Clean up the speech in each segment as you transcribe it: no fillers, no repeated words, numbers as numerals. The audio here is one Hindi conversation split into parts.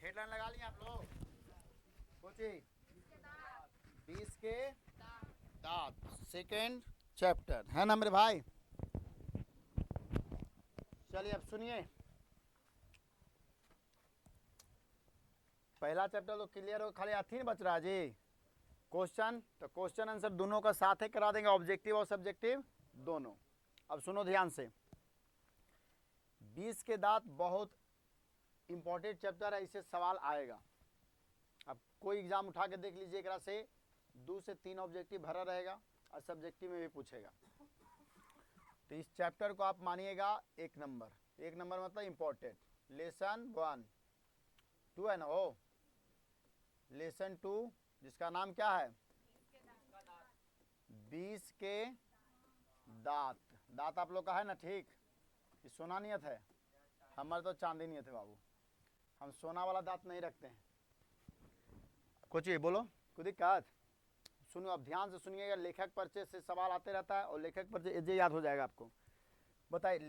हेडलाइन लगा लिए आप लोग? सोचिए, 20 के दांत, सेकेंड चैप्टर है ना मेरे भाई। चलिए अब सुनिए, पहला चैप्टर तो क्लियर हो, खाली हाथी बच रहा है जी। क्वेश्चन तो क्वेश्चन आंसर दोनों का साथ ही करा देंगे, ऑब्जेक्टिव और सब्जेक्टिव दोनों। अब सुनो ध्यान से, 20 के दांत बहुत इंपॉर्टेंट चैप्टर है, इससे सवाल आएगा। अब कोई एग्जाम उठा के देख लीजिए, एक से 2 से 3 ऑब्जेक्टिव भरा रहेगा और सब्जेक्टिव में भी पूछेगा। तो इस चैप्टर को आप मानिएगा 1 नंबर, 1 नंबर मतलब इंपॉर्टेंट। लेसन 1 2 है ना, हो लेसन 2 जिसका नाम क्या है, 20 के दांत। दांत आप लोग का है ना, ठीक। ये सोना नियत है, हमारे तो चांदी नियत है बाबू, हम सोना वाला दांत नहीं रखते हैं। कुछ ये बोलो, कोई दिक्कत? सुनो अब ध्यान से सुनिएगा, लेखक परिचय से सवाल आते रहता है और लेखक परिचय ये याद हो जाएगा आपको। बताइए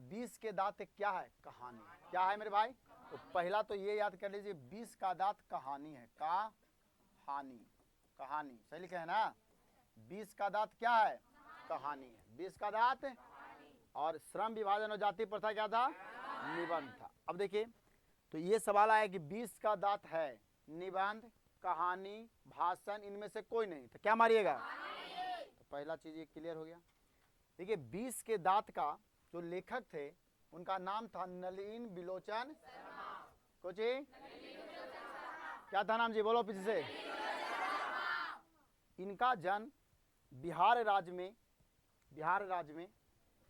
20 के दांत क्या है, कहानी क्या है मेरे भाई। तो पहला तो ये याद कर लीजिए, 20 का दांत कहानी है, कहानी, कहानी सही लिखे है ना। 20 का दांत क्या है, कहानी है, 20 का दांत। और श्रम विभाजन और जाति प्रथा क्या था, निबंध था। अब देखिए, तो ये सवाल आया कि 20 का दांत है, निबंध, कहानी, भाषण, इनमें से कोई नहीं, तो क्या मारिएगा। तो पहला चीज ये क्लियर हो गया। देखिए 20 के दांत का जो लेखक थे उनका नाम था नलिन बिलोचन कुछ क्या था नाम जी, बोलो पीछे से। इनका जन्म बिहार राज्य में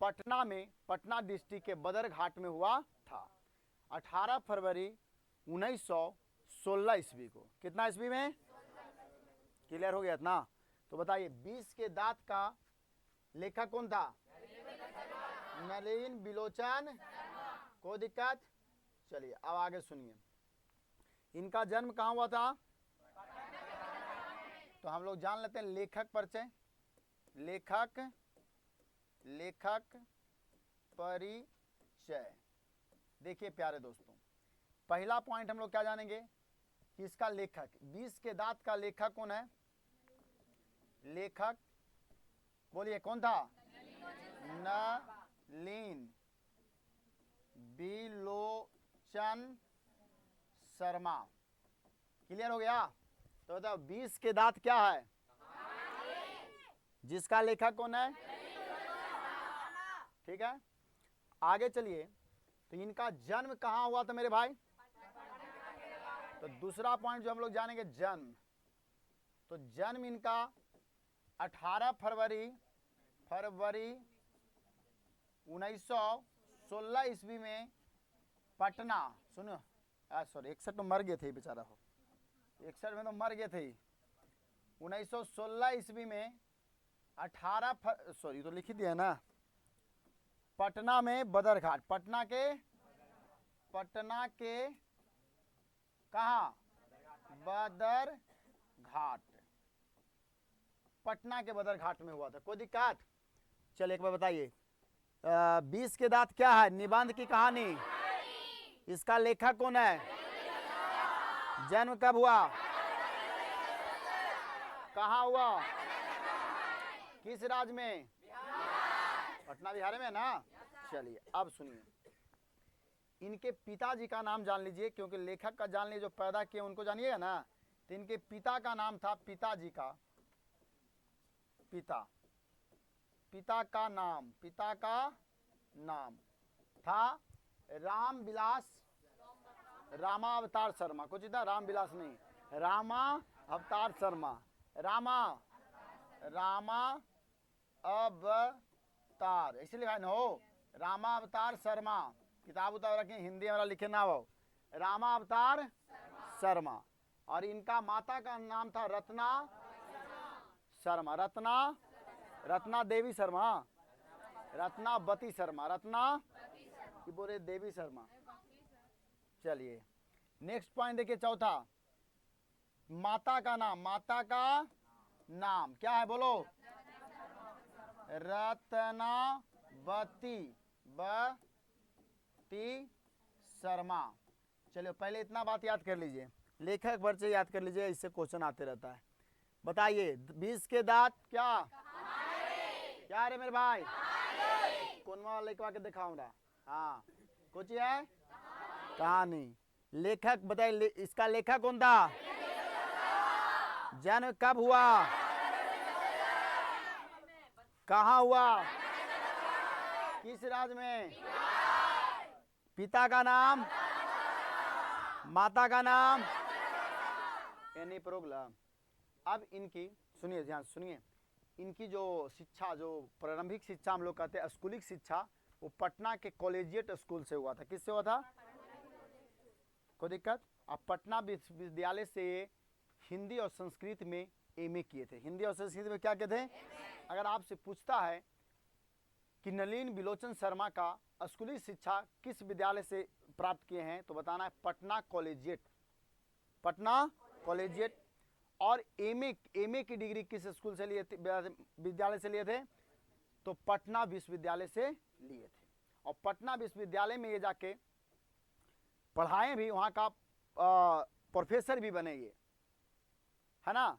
पटना डिस्ट्रिक्ट के बदरघाट में हुआ था 18 फरवरी 1916 ईस्वी को। कितना ईस्वी में, क्लियर हो गया ना। तो बताइए 20 के दांत का लेखक कौन था, नलिन बिलोचन। कोई दिक्कत? चलिए अब आगे सुनिए, इनका जन्म कहाँ हुआ था। तो हम लोग जान लेते हैं लेखक परिचय। लेखक परिचय। देखिए प्यारे दोस्तों, पहला पॉइंट हम लोग क्या जानेंगे कि इसका लेखक, 20 के दांत का लेखक कौन है। लेखक बोलिए कौन था, नलिन बिलोचन शर्मा। क्लियर हो गया। तो बताओ 20 के दांत क्या है, जिसका लेखक कौन है, ठीक है। आगे चलिए, तो इनका जन्म कहाँ हुआ था मेरे भाई। तो दूसरा पॉइंट जो हम लोग जानेंगे, जन्म। तो जन्म इनका 18 फरवरी 1916 ईस्वी में पटना, सुनो सॉरी 61 में मर गए थे बेचारा, हो 61 में तो मर गए थे। 1916 ईस्वी में 18 सॉरी तो लिख दिया ना, पटना में बदरघाट, पटना के कहा, बदरघाट, पटना के बदरघाट में हुआ था। कोई दिक्कत? चलिए एक बार बताइए, 20 के दांत क्या है, निबंध की कहानी। इसका लेखक कौन है, जन्म कब हुआ, कहाँ हुआ, किस राज्य में, पटना बिहार में ना। चलिए अब सुनिए, इनके पिताजी का नाम जान लीजिए, क्योंकि लेखक का जान लीजिए, जो पैदा किए उनको जानिएगा ना। तो इनके पिता का नाम था, पिता का नाम था रामा अवतार शर्मा। कुछ था, राम विलास नहीं, रामा अवतार शर्मा, रामा अवतार ऐसे लिखा है ना, हो रामा अवतार शर्मा। किताब उतार रखें, हिंदी वाला लिखे ना हो, रामा अवतार शर्मा। और इनका माता का नाम था रत्ना शर्मा, रत्ना देवी शर्मा, रत्नावती शर्मा, की बोले देवी शर्मा। चलिए नेक्स्ट पॉइंट देखिए, चौथा, माता का नाम क्या है, बोलो। रत्नावती शर्मा। चलिए पहले इतना बात याद कर लीजिए, लेखक परिचय याद कर लीजिए, इससे क्वेश्चन आते रहता है। बताइए 20 के दांत क्या क्या रे मेरे भाई, कौन वाला लिखवा के दिखाऊं रहा। हाँ कुछ है कहानी। लेखक बताइए, इसका लेखक कौन था? जन्म कब हुआ, कहाँ हुआ, किस राज्य में, पिता का नाम, माता का नाम, एनी प्रॉब्लम। अब इनकी सुनिए, ध्यान सुनिए, इनकी जो शिक्षा, जो प्रारंभिक शिक्षा हम लोग कहते हैं स्कूलिक शिक्षा, वो पटना के कॉलेजिएट स्कूल से हुआ था। किससे हुआ था? कोई दिक्कत? अब पटना विश्वविद्यालय से हिंदी और संस्कृत में एमए किए थे। हिंदी और संस्कृत में क्या कहते हैं? अगर आपसे पूछता है कि नलिन बिलोचन शर्मा का स्कूली शिक्षा किस विद्यालय से प्राप्त किए हैं, तो बताना है पटना कॉलेजिएट, पटना कॉलेजिएट। और एमए की डिग्री किस स्कूल से लिए थे, विद्यालय से लिए थे? तो पटना विश्वविद्यालय से लिए थे। और पटना विश्वविद्यालय में ये जाके पढ़ाए भी, वहाँ का प्रोफेसर भी बने ये, है ना।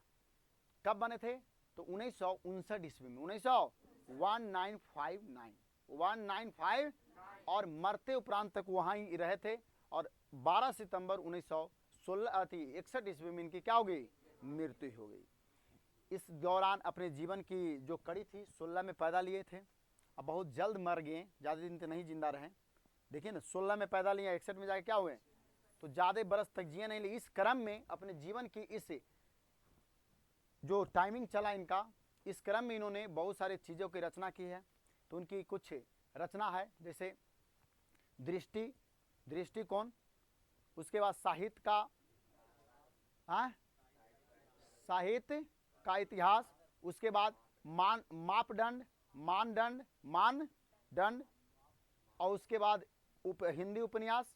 कब बने थे? तो 1959 ईस्वी में, 1959 और मरते उपरांत तक वहाँ ही रहे थे। और 12 सितंबर 1961 ईस्वी में इनकी क्या हो गई? मृत्यु हो गई। इस दौरान अपने जीवन की जो कड़ी थी 16 में पैदा लिए थे, अब बहुत जल्द मर गए, ज़्यादा दिन तो नहीं जिंदा रहे। देखिए ना, 16 में पैदा लिया, 61 में जाके क्या हुए, तो ज़्यादा बरस तक जिए नहीं। इस क्रम में अपने जीवन की इस जो टाइमिंग चला इनका, इस क्रम में इन्होंने बहुत सारी चीज़ों की रचना की है। तो उनकी कुछ रचना है, जैसे दृष्टिकोण, उसके बाद साहित्य का, साहित्य का इतिहास, उसके बाद मानदंड, और उसके बाद हिंदी उपन्यास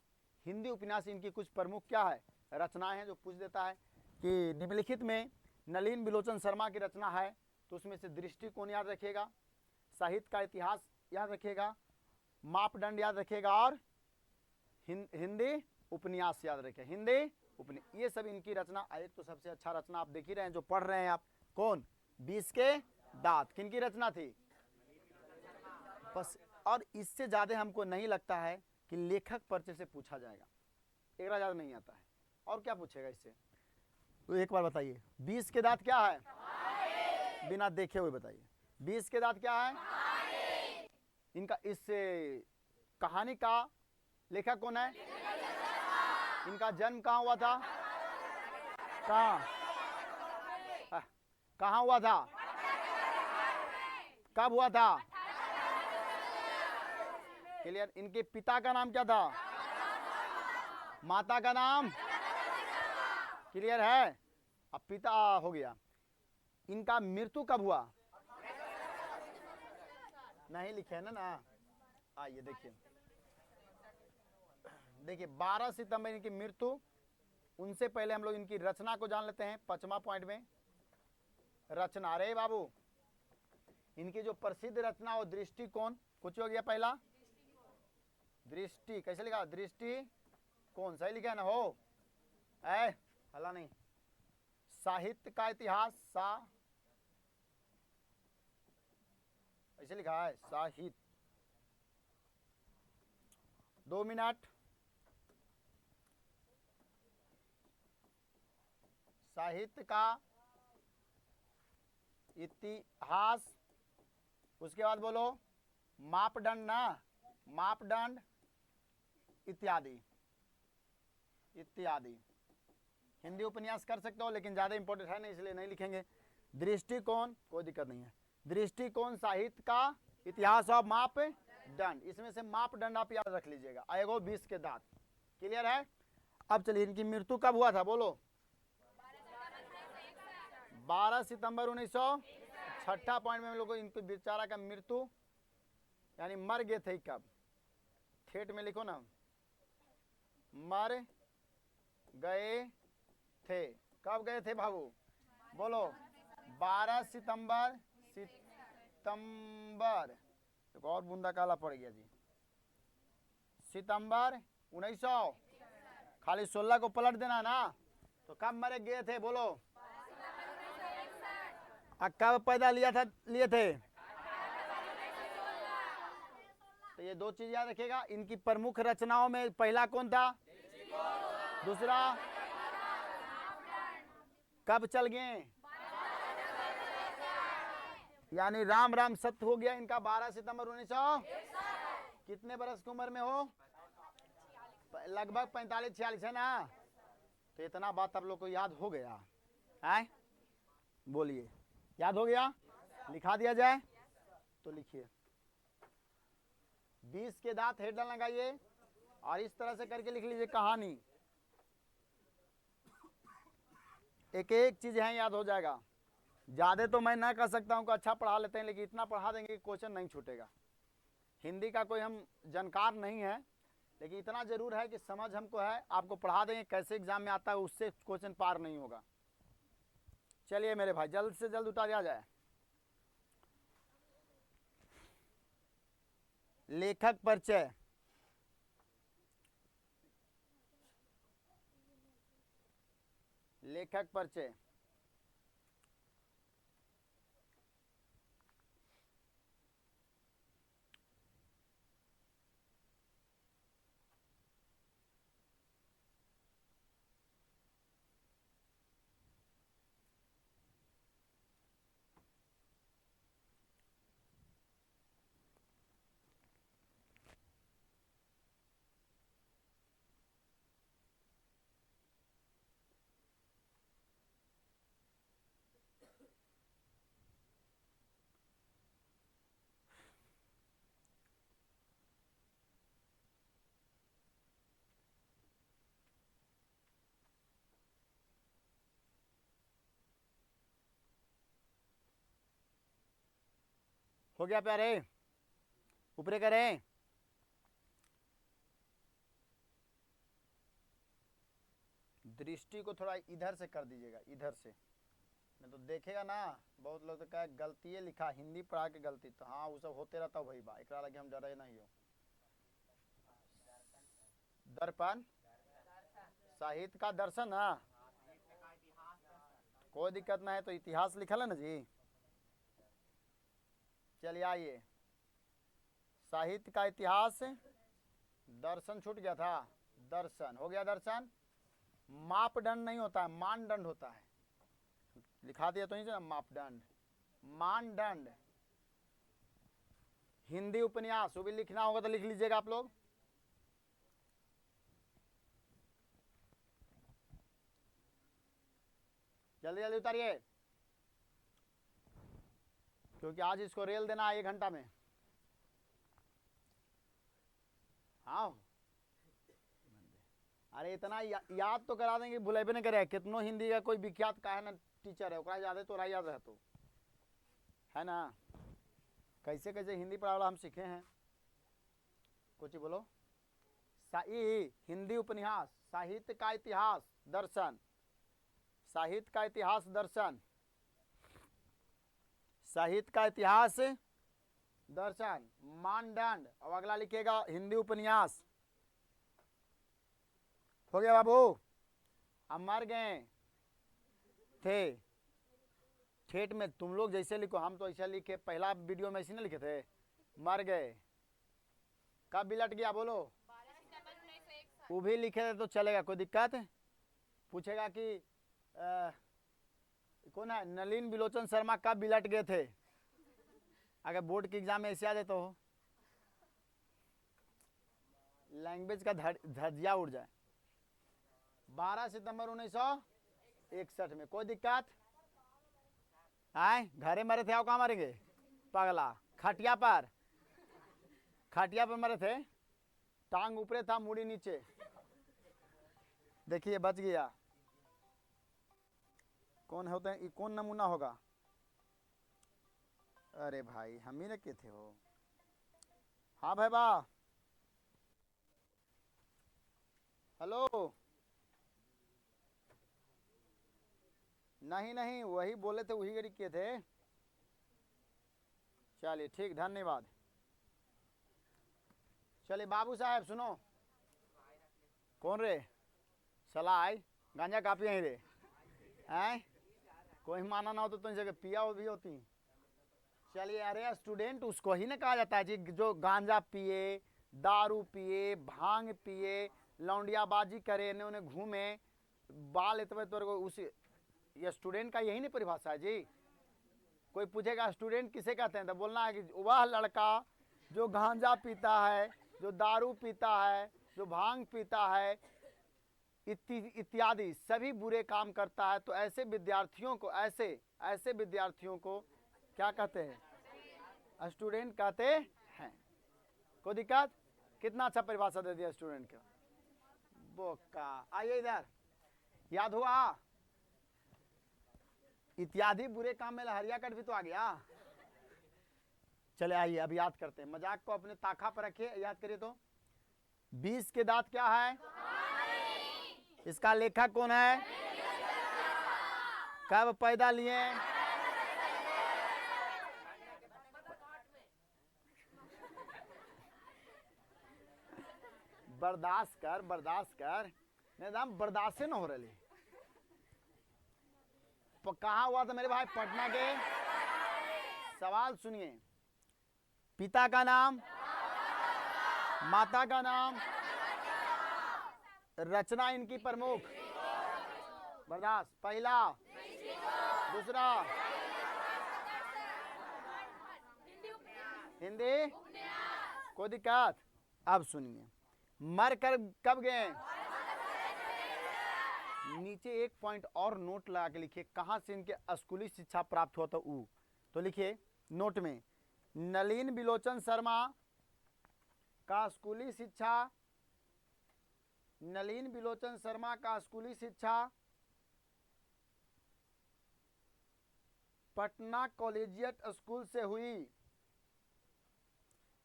इनकी कुछ प्रमुख क्या है रचनाएं हैं। जो पूछ देता है कि निम्नलिखित में नलिन बिलोचन शर्मा की रचना है, तो उसमें से दृष्टिकोण याद रखिएगा, साहित्य का इतिहास याद रखिएगा, मापदंड याद रखिएगा, और हिंदी उपन्यास याद रखिए, हिंदी उपन्यास, ये सब इनकी रचना। एक तो सबसे अच्छा रचना आप देख ही रहे हैं, जो पढ़ रहे हैं आप, कौन? 20 के दांत किनकी रचना थी? बस। और इससे ज्यादा हमको नहीं लगता है कि लेखक परिचय से पूछा जाएगा, एक ज्यादा नहीं आता है। और क्या पूछेगा इससे? तो एक बार बताइए 20 के दांत क्या है? बिना देखे हुए बताइए 20 के दांत क्या है? इनका इस कहानी का लेखक कौन है? इनका जन्म कहाँ हुआ था? कहाँ हुआ था? कब हुआ था? क्लियर? इनके पिता का नाम क्या था? माता का नाम? क्लियर है? अब पिता हो गया। इनका मृत्यु कब हुआ? नहीं लिखे है ना। आइए देखिए, 12 सितंबर इनकी मृत्यु। उनसे पहले हम लोग इनकी रचना को जान लेते हैं। 5वां पॉइंट में रचना। अरे बाबू, इनकी जो प्रसिद्ध रचना हो दृष्टिकोण, कुछ हो गया पहला दृष्टि, कैसे लिखा? दृष्टिकोण, सही लिखा है ना? हो हला नहीं। साहित्य का इतिहास, ऐसे लिखा है साहित्य। 2 मिनट। साहित्य का इतिहास, उसके बाद बोलो मापदंड ना, मापदंड इत्यादि। हिंदी उपन्यास कर सकते हो, लेकिन ज़्यादा इंपॉर्टेंट है नहीं, इसलिए नहीं लिखेंगे। दृष्टिकोण, कोई दिक्कत नहीं है। दृष्टिकोण, साहित्य का इतिहास और मापदंड, इसमें से मापदंड आप याद रख लीजिएगा। आएगो 20 के दांत। क्लियर है? अब चलिए, इनकी मृत्यु कब हुआ था? बोलो। 12 सितंबर 1900। छठा पॉइंट में हम लोग को इनके बेचारा का मृत्यु, यानी मर गए थे कब? ठेठ में लिखो ना, मर गए थे। कब गए थे बाबू? बोलो। 12 सितंबर। एक और बूंदा काला पड़ गया जी। सितंबर 1900। खाली 16 को पलट देना ना। तो कब मरे गए थे बोलो? कब पैदा लिए थे? तो ये दो चीज याद रखिएगा। इनकी प्रमुख रचनाओं में पहला कौन था? दूसरा कब चल गए? यानी राम राम सत्य हो गया इनका 12 सितंबर 1900। कितने बरस की उम्र में हो? लगभग 45-46 है ना। तो इतना बात आप लोग को याद हो गया है? बोलिए, याद हो गया? लिखा दिया जाए तो लिखिए। 20 के दांत हेडलाइन लगाइए और इस तरह से करके लिख लीजिए कहानी। एक एक चीज है, याद हो जाएगा। ज्यादा तो मैं ना कर सकता हूँ, अच्छा पढ़ा लेते हैं, लेकिन इतना पढ़ा देंगे कि क्वेश्चन नहीं छूटेगा। हिंदी का कोई हम जानकार नहीं है, लेकिन इतना जरूर है कि समझ हमको है। आपको पढ़ा देंगे, कैसे एग्जाम में आता है उससे क्वेश्चन पार नहीं होगा। चलिए मेरे भाई, जल्द से जल्द उतार दिया जाए। लेखक परिचय। लेखक परिचय। हो गया प्यारे? ऊपरे करें? दृष्टि को थोड़ा इधर से कर दीजिएगा, इधर से, नहीं तो देखेगा ना बहुत लोग तो कहे गलती है लिखा, हिंदी पढ़ा के गलती। तो हाँ वो सब होते रहता भाई बा, एक लगे हम डरे नहीं हो। दर्पण साहित्य का दर्शन है, कोई दिक्कत नहीं है। तो इतिहास लिखल है ना जी। चलिए आइए, साहित्य का इतिहास। दर्शन छूट गया था, दर्शन हो गया। दर्शन मापदंड नहीं होता है, मानदंड होता है। लिखा दिया तो नहीं ना, मापदंड मानदंड। हिंदी उपन्यास, वो भी लिखना होगा तो लिख लीजिएगा आप लोग। जल्दी जल्दी उतारिए, क्योंकि आज इसको रेल देना है 1 घंटा में। हाँ अरे इतना याद तो करा देंगे, भुलेबे नहीं करे। कितनों हिंदी का कोई विख्यात का है ना टीचर है, ओकरा याद है तो ओरा याद रहे तो है ना। कैसे कैसे हिंदी पढ़ावला हम सीखे हैं। कुछ बोलो। हिंदी उपन्यास, साहित्य का इतिहास दर्शन, साहित्य का इतिहास दर्शन, साहित्य का इतिहास दर्शन, मानदंड। अब अगला लिखिएगा हिंदी उपन्यास। हो गया बाबू? हम मर गए थे ठेठ में, तुम लोग जैसे लिखो, हम तो ऐसा लिखे। पहला वीडियो में ऐसे नहीं लिखे थे, मर गए। कब बिलट गया बोलो? वो भी लिखे थे तो चलेगा, कोई दिक्कत? पूछेगा कि कौन है नलिन बिलोचन शर्मा कब बिलट गए थे, अगर बोर्ड के एग्जाम में ऐसे आ जाए तो लैंग्वेज का धज्जिया उड़ जाए। 12 सितंबर 1961 में, कोई दिक्कत? आए घरे मरे थे, आओ कहाँ मरेंगे पगला? खटिया पर, खटिया पर मरे थे, टांग ऊपरे था मुड़ी नीचे। देखिए बच गया। कौन होते हैं, कौन नमूना होगा? अरे भाई हम ही ने के थे हो। हाँ भाई बा, हेलो। नहीं नहीं वही बोले थे, वही गरी किए थे। चलिए ठीक, धन्यवाद। चलिए बाबू साहब सुनो। कौन रे? सलाई गांजा काफी यहीं रे हैं, कोई माना ना हो तो तुम जगह पिया हो भी होती। चलिए, अरे स्टूडेंट उसको ही ना कहा जाता है जी जो गांजा पिए, दारू पिए, भांग पिए, लौंडियाबाजी करे, ने उन्हें घूमे, बाल इतने को उस ये स्टूडेंट का यही नहीं परिभाषा है जी। कोई पूछेगा स्टूडेंट किसे कहते हैं तो बोलना है कि वह लड़का जो गांजा पीता है, जो दारू पीता है, जो भांग पीता है, इत्यादि सभी बुरे काम करता है। तो ऐसे विद्यार्थियों को ऐसे विद्यार्थियों को क्या कहते हैं? स्टूडेंट कहते हैं। कोई दिक्कत? कितना अच्छा परिभाषा दे दिया स्टूडेंट का। बोका आइए इधर, याद हुआ? इत्यादि बुरे काम में लहरिया कट भी तो आ गया। चले आइए अब याद करते हैं। मजाक को अपने ताखा पर रखिए, याद करिए तो। 20 के दांत क्या है? इसका लेखक कौन है? कब पैदा लिए? बर्दाश्त कर नहीं, बर्दाश्त न हो रही। कहाँ हुआ था मेरे भाई? पटना के। सवाल सुनिए, पिता का नाम, माता का नाम, रचना इनकी प्रमुख। बर्दाश्त पहला, दूसरा हिंदी। कोई दिक्कत? अब सुनिए, मर कर कब गए? नीचे एक पॉइंट और नोट लगा के लिखिए, कहां से इनके स्कूली शिक्षा प्राप्त हुआ था ऊ। तो लिखिए नोट में, नलिन बिलोचन शर्मा का स्कूली शिक्षा, नलिन बिलोचन शर्मा का स्कूली शिक्षा पटना कॉलेजिएट स्कूल से हुई।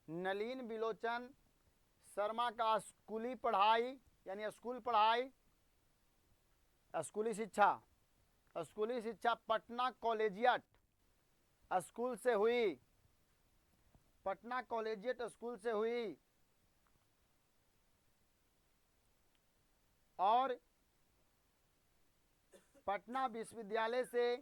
नलिन बिलोचन शर्मा का स्कूली पढ़ाई यानी स्कूल पढ़ाई, स्कूली शिक्षा पटना कॉलेजिएट स्कूल से हुई। पटना कॉलेजिएट स्कूल से हुई और पटना विश्वविद्यालय से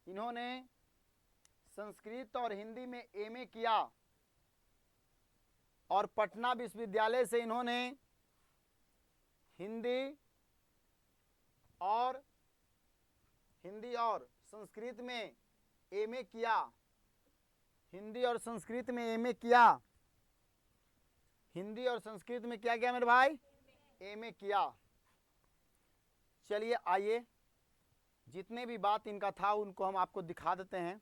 इन्होंने संस्कृत और हिंदी में एमए किया और पटना विश्वविद्यालय से इन्होंने हिंदी और संस्कृत में एमए किया। हिंदी और संस्कृत में एमए किया। हिंदी और संस्कृत में क्या किया मेरे भाई? एमए किया। चलिए आइए, जितने भी बात इनका था उनको हम आपको दिखा देते हैं।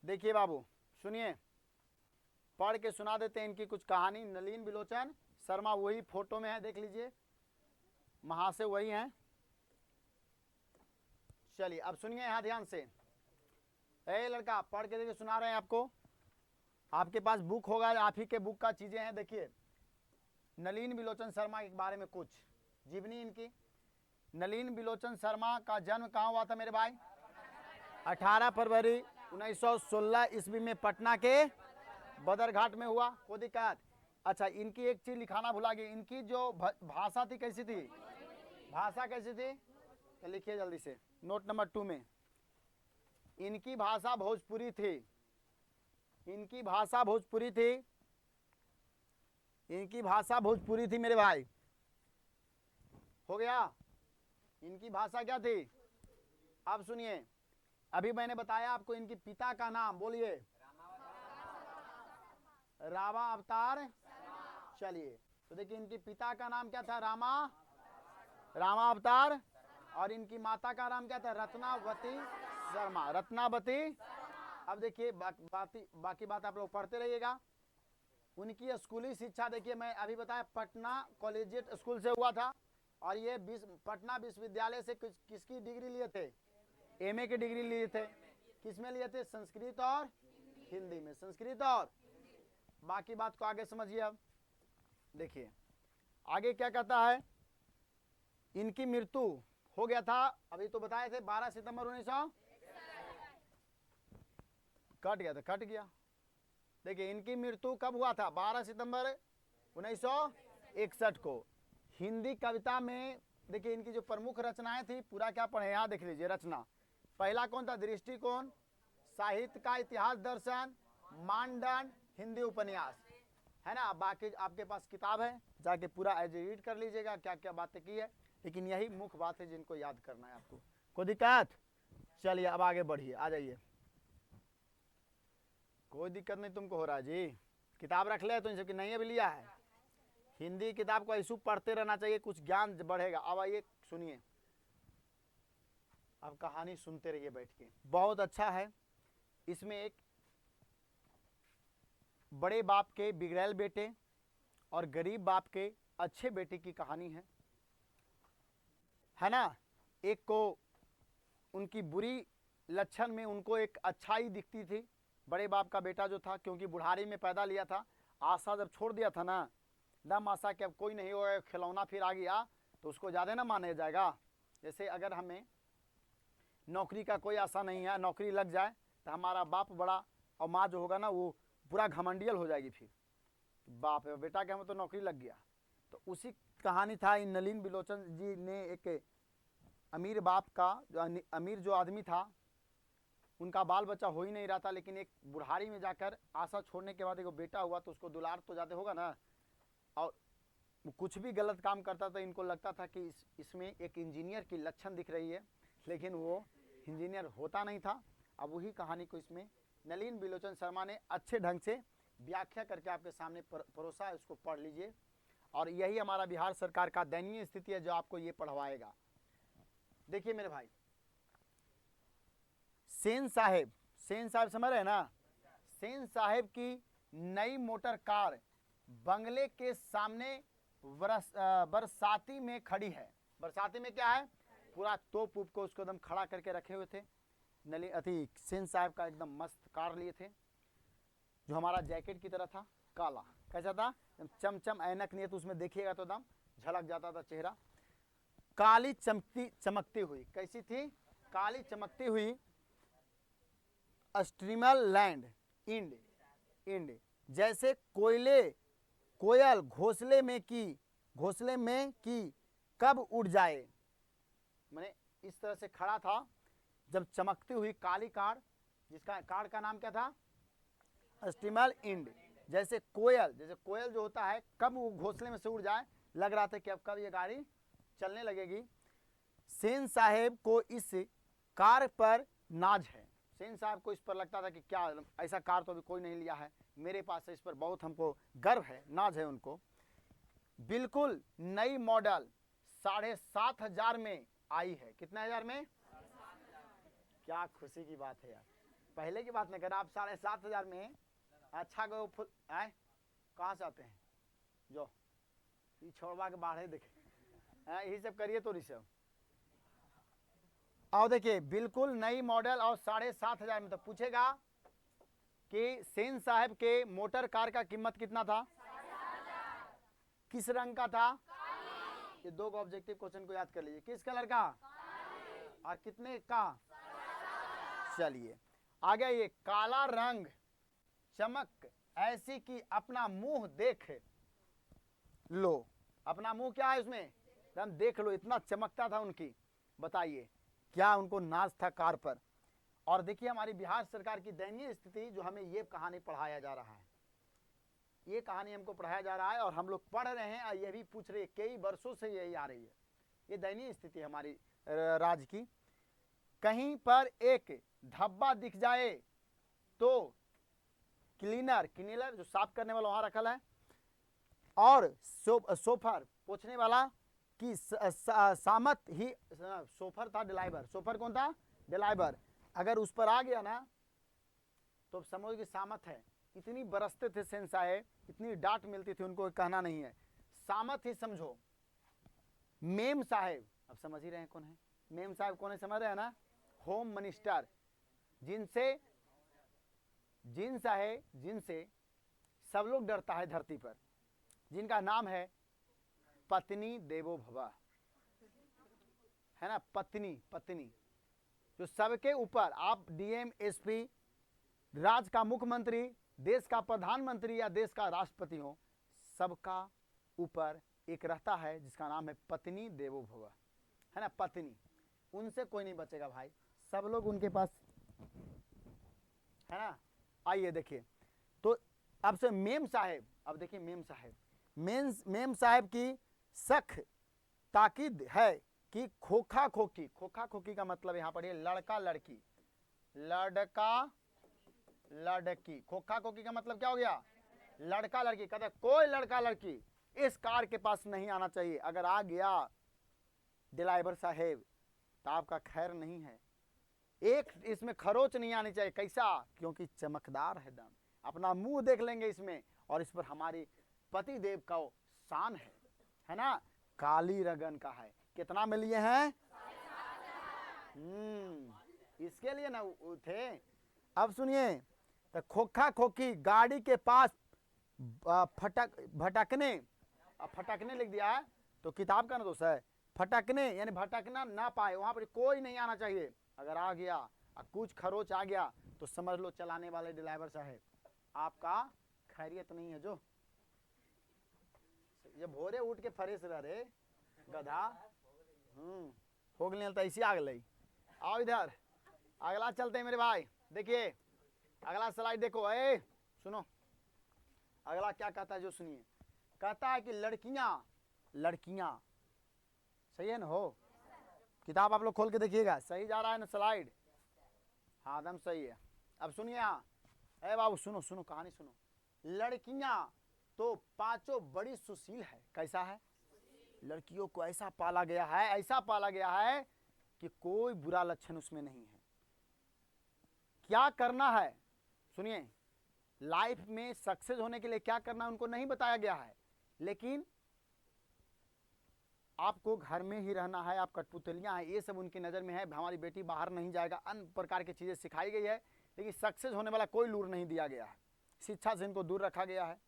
देखिए बाबू, सुनिए, पढ़ के सुना देते हैं इनकी कुछ कहानी। नलिन बिलोचन शर्मा वही फोटो में है, देख लीजिए, महाशय वही हैं। चलिए अब सुनिए यहाँ ध्यान से। ए लड़का, पढ़ के देखिए, सुना रहे हैं आपको। आपके पास बुक होगा, आप ही के बुक का चीजें हैं। देखिए, नलिन बिलोचन शर्मा के बारे में कुछ जीवनी इनकी। नलिन बिलोचन शर्मा का जन्म कहाँ हुआ था मेरे भाई? 18 फरवरी 1916 ईस्वी में पटना के बदरघाट में हुआ। कोई दिक्कत? अच्छा, इनकी एक चीज लिखाना भुला गई, इनकी जो भाषा थी कैसी थी? भाषा कैसी थी? तो लिखिए जल्दी से नोट नंबर 2 में। इनकी भाषा भोजपुरी थी। इनकी भाषा भोजपुरी थी। इनकी भाषा भोजपुरी थी मेरे भाई। हो गया? इनकी भाषा क्या थी? अब सुनिए, अभी मैंने बताया आपको इनके पिता का नाम, बोलिए। रामा अवतार। चलिए, तो देखिए इनके पिता का नाम क्या था? रामा अवतार। और इनकी माता का नाम क्या था? रत्नावती शर्मा। रत्नावती। अब देखिए बाकी बात आप लोग पढ़ते रहिएगा। उनकी स्कूली शिक्षा देखिए, मैं अभी बताया पटना कॉलेजिएट स्कूल से हुआ था। और ये पटना विश्वविद्यालय से किसकी डिग्री लिए थे? एमए की डिग्री लिए थे। किसमें लिए थे? संस्कृत और हिंदी में। संस्कृत और बाकी बात को आगे समझिए। अब देखिए आगे क्या कहता है, इनकी मृत्यु हो गया था, अभी तो बताए थे 12 सितंबर 1900, कट गया था, कट गया। देखिए इनकी मृत्यु कब हुआ था, 12 सितंबर 1961 को। हिंदी कविता में देखिए इनकी जो प्रमुख रचनाएं थी, पूरा क्या पढ़े यहाँ देख लीजिए रचना। पहला कौन था, दृष्टिकोण, साहित्य का इतिहास दर्शन, मानदंड, हिंदी उपन्यास, है ना। बाकी आपके पास किताब है, जाके पूरा एज रीड कर लीजिएगा क्या क्या बातें की है, लेकिन यही मुख्य बात है जिनको याद करना है आपको। कोई दिक्कत? चलिए अब आगे बढ़िए, आ जाइए। कोई दिक्कत नहीं तुमको हो रहा है जी, किताब रख ले तो इन सबकी नहीं अभी लिया है। हिंदी किताब को ऐसे पढ़ते रहना चाहिए, कुछ ज्ञान बढ़ेगा। अब आइए सुनिए, अब कहानी सुनते रहिए बैठ के, बहुत अच्छा है। इसमें एक बड़े बाप के बिगड़ैल बेटे और गरीब बाप के अच्छे बेटे की कहानी है ना। एक को उनकी बुरी लक्षण में उनको एक अच्छाई दिखती थी। बड़े बाप का बेटा जो था, क्योंकि बुढ़ारी में पैदा लिया था, आशा जब छोड़ दिया था ना, दम आशा कि अब कोई नहीं होगा, खिलौना फिर आ गया तो उसको ज़्यादा ना माना जाएगा। जैसे अगर हमें नौकरी का कोई आशा नहीं है, नौकरी लग जाए तो हमारा बाप बड़ा और माँ जो होगा ना वो पूरा घमंडियल हो जाएगी, फिर बाप है बेटा के हमें तो नौकरी लग गया। तो उसी कहानी था। इन नलिन बिलोचन जी ने एक अमीर बाप का, जो अमीर जो आदमी था, उनका बाल बच्चा हो ही नहीं रहा था, लेकिन एक बुढ़ारी में जाकर आशा छोड़ने के बाद एक बेटा हुआ तो उसको दुलार तो ज़्यादा होगा ना। और कुछ भी गलत काम करता था, इनको लगता था कि इसमें एक इंजीनियर की लक्षण दिख रही है, लेकिन वो इंजीनियर होता नहीं था। अब वही कहानी को इसमें नलिन बिलोचन शर्मा ने अच्छे ढंग से व्याख्या करके आपके सामने परोसा है, उसको पढ़ लीजिए। और यही हमारा बिहार सरकार का दयनीय स्थिति है जो आपको ये पढ़वाएगा। देखिए मेरे भाई, सेन साहेब समझ रहे हैं ना, सेन साहेब की नई मोटर कार बंगले के सामने बरसाती में खड़ी है। बरसाती में क्या है, पूरा तोप उप को उसको एकदम खड़ा करके रखे हुए थे। नली अति सेन साहब का एकदम मस्त कार लिए थे, जो हमारा जैकेट की तरह था, काला। कैसा था, चमचम ऐनक नहीं है तो उसमें देखिएगा तो एकदम झलक जाता था चेहरा। काली चमकती हुई, कैसी थी, काली चमकती हुई स्ट्रीमल लैंड इंड जैसे कोयल घोंसले में की कब उड़ जाए। मैंने इस तरह से खड़ा था जब चमकती हुई काली कार, जिसका कार का नाम क्या था, स्टीमल इंड, जैसे कोयल जो होता है कब वो घोंसले में से उड़ जाए, लग रहा था कि अब कब ये गाड़ी चलने लगेगी। सेन साहेब को इस कार पर नाज है। सेन साहब को इस पर लगता था कि क्या ऐसा कार तो अभी कोई नहीं लिया है, मेरे पास है, इस पर बहुत हमको गर्व है, नाज है उनको। बिल्कुल नई मॉडल 7,500 में आई है। कितने हजार में, क्या खुशी की बात है यार, पहले की बात नहीं कर, आप 7,500 में अच्छा गो फुल आए, कहाँ से आते हैं जो ये छोड़वा के बाढ़े देखे, यही सब करिए तो ऋषभ। और देखिए बिल्कुल नई मॉडल और 7,500 में। तो पूछेगा कि सेन साहब के मोटर कार का कीमत कितना था, किस रंग का था, ये दो ऑब्जेक्टिव क्वेश्चन को याद कर लीजिए, किस कलर का और कितने का। चलिए आगे, ये काला रंग चमक ऐसी कि अपना मुंह देख लो। अपना मुंह क्या है उसमें, हम देख लो, इतना चमकता था उनकी। बताइए क्या उनको नाज था कार पर। और देखिए हमारी बिहार सरकार की दयनीय स्थिति, जो हमें ये कहानी पढ़ाया जा रहा है, ये कहानी हमको पढ़ाया जा रहा है और हम लोग पढ़ रहे हैं और ये भी पूछ रहे हैं, कई वर्षों से यही आ रही है। ये दयनीय स्थिति हमारी राज्य की। कहीं पर एक धब्बा दिख जाए तो क्लीनर जो साफ करने वाला वहां रखल है, और सोफर पोछने वाला की सामत ही, सोफर था डिलाइवर, सोफर कौन था, डिलाइवर, अगर उस पर आ गया ना तो समझो कि सामत है। इतनी बरसते थे सेन साहेब, इतनी डांट मिलती थी उनको, कहना नहीं है, सामत ही समझो। मेम साहेब, अब समझ ही रहे हैं कौन है मेम साहब, कौन है समझ रहे हैं ना, होम मिनिस्टर, जिनसे सब लोग डरता है धरती पर, जिनका नाम है पत्नी देवो भव, है ना। पत्नी, पत्नी जो सबके ऊपर, आप डीएम, एसपी, राज्य का मुख्यमंत्री, देश का प्रधानमंत्री या देश का राष्ट्रपति हो, सबका ऊपर एक रहता है जिसका नाम है पत्नी देवो भव, है ना। पत्नी, उनसे कोई नहीं बचेगा भाई, सब लोग उनके पास, है ना। आइए देखिए, तो अब से मेम साहेब, अब देखिए मेम साहेब, मेम साहेब की सख्त ताकीद है कि खोखा खोखी, खोखा खोखी का मतलब यहाँ पर ये लड़का लड़की, लड़का लड़की, खोखा खोखी का मतलब क्या हो गया, लड़का लड़की। कहते कोई लड़का लड़की इस कार के पास नहीं आना चाहिए, अगर आ गया ड्राइवर साहेब तो आपका खैर नहीं है। एक इसमें खरोच नहीं आनी चाहिए, कैसा, क्योंकि चमकदार है दम, अपना मुंह देख लेंगे इसमें, और इस पर हमारी पति देव का शान है ना। काली रगन का है, कितना में लिए हैं, इसके लिए ना थे। अब सुनिए, तो खोखा खोखी गाड़ी के पास भटकने, अब फटकने लिख दिया है तो किताब का ना दोष है, फटकने यानी भटकना ना पाए, वहां पर कोई नहीं आना चाहिए। अगर आ गया और कुछ खरोच आ गया तो समझ लो चलाने वाले ड्राइवर साहब आपका खैरियत नहीं है। जो ये भोरे उठ के फरेश रहे गधा, हो गए तो ऐसी आग लई। आओ इधर, अगला चलते हैं मेरे भाई, देखिए अगला स्लाइड देखो। ए सुनो, अगला क्या कहता है जो सुनिए, कहता है कि लड़कियां, लड़कियां, सही है ना, हो किताब आप लोग खोल के देखिएगा, सही जा रहा है ना स्लाइड, हाँ एकदम सही है। अब सुनिए, यहाँ ए बाबू सुनो सुनो कहानी सुनो। लड़कियां तो पांचों बड़ी सुशील है, कैसा है, लड़कियों को ऐसा पाला गया है, ऐसा पाला गया है कि कोई बुरा लक्षण उसमें नहीं है। क्या करना है सुनिए, लाइफ में सक्सेस होने के लिए क्या करना है उनको नहीं बताया गया है, लेकिन आपको घर में ही रहना है, आप कठपुतलियां हैं, ये सब उनकी नज़र में है। हमारी बेटी बाहर नहीं जाएगा, अन्य प्रकार की चीज़ें सिखाई गई है, लेकिन सक्सेस होने वाला कोई लूर नहीं दिया गया है, शिक्षा से इनको दूर रखा गया है।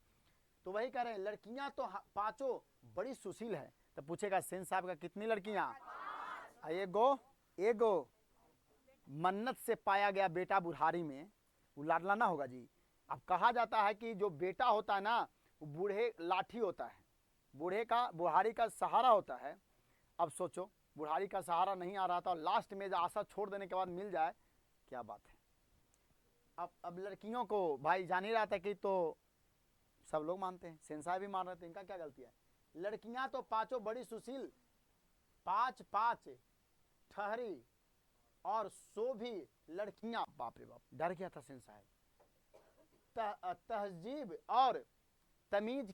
तो वही कह रहे हैं, लड़कियां तो पांचों बड़ी सुशील है। तो पूछेगा सेन साहब का कितनी लड़कियां, एगो, एगो मन्नत से पाया गया बेटा बुढ़ारी में, वो लाडला ना होगा जी। अब कहा जाता है कि जो बेटा होता है ना वो बूढ़े लाठी होता है, बूढ़े का, बुढ़ारी का सहारा होता है। अब सोचो बुढ़ारी का सहारा नहीं आ रहा था, लास्ट में आशा छोड़ देने के बाद मिल जाए, क्या बात है। अब लड़कियों को भाई जान ही रहा था कि तो सब लोग मानते हैं, सेंसा भी मान रहे थे, इनका क्या गलती है। लड़कियां तो पांचों बड़ी सुशील, पांच पांच ठहरी और सो भी लड़कियां, बाप रे बाप डर गया था सेन साहब। तहजीब और तमीज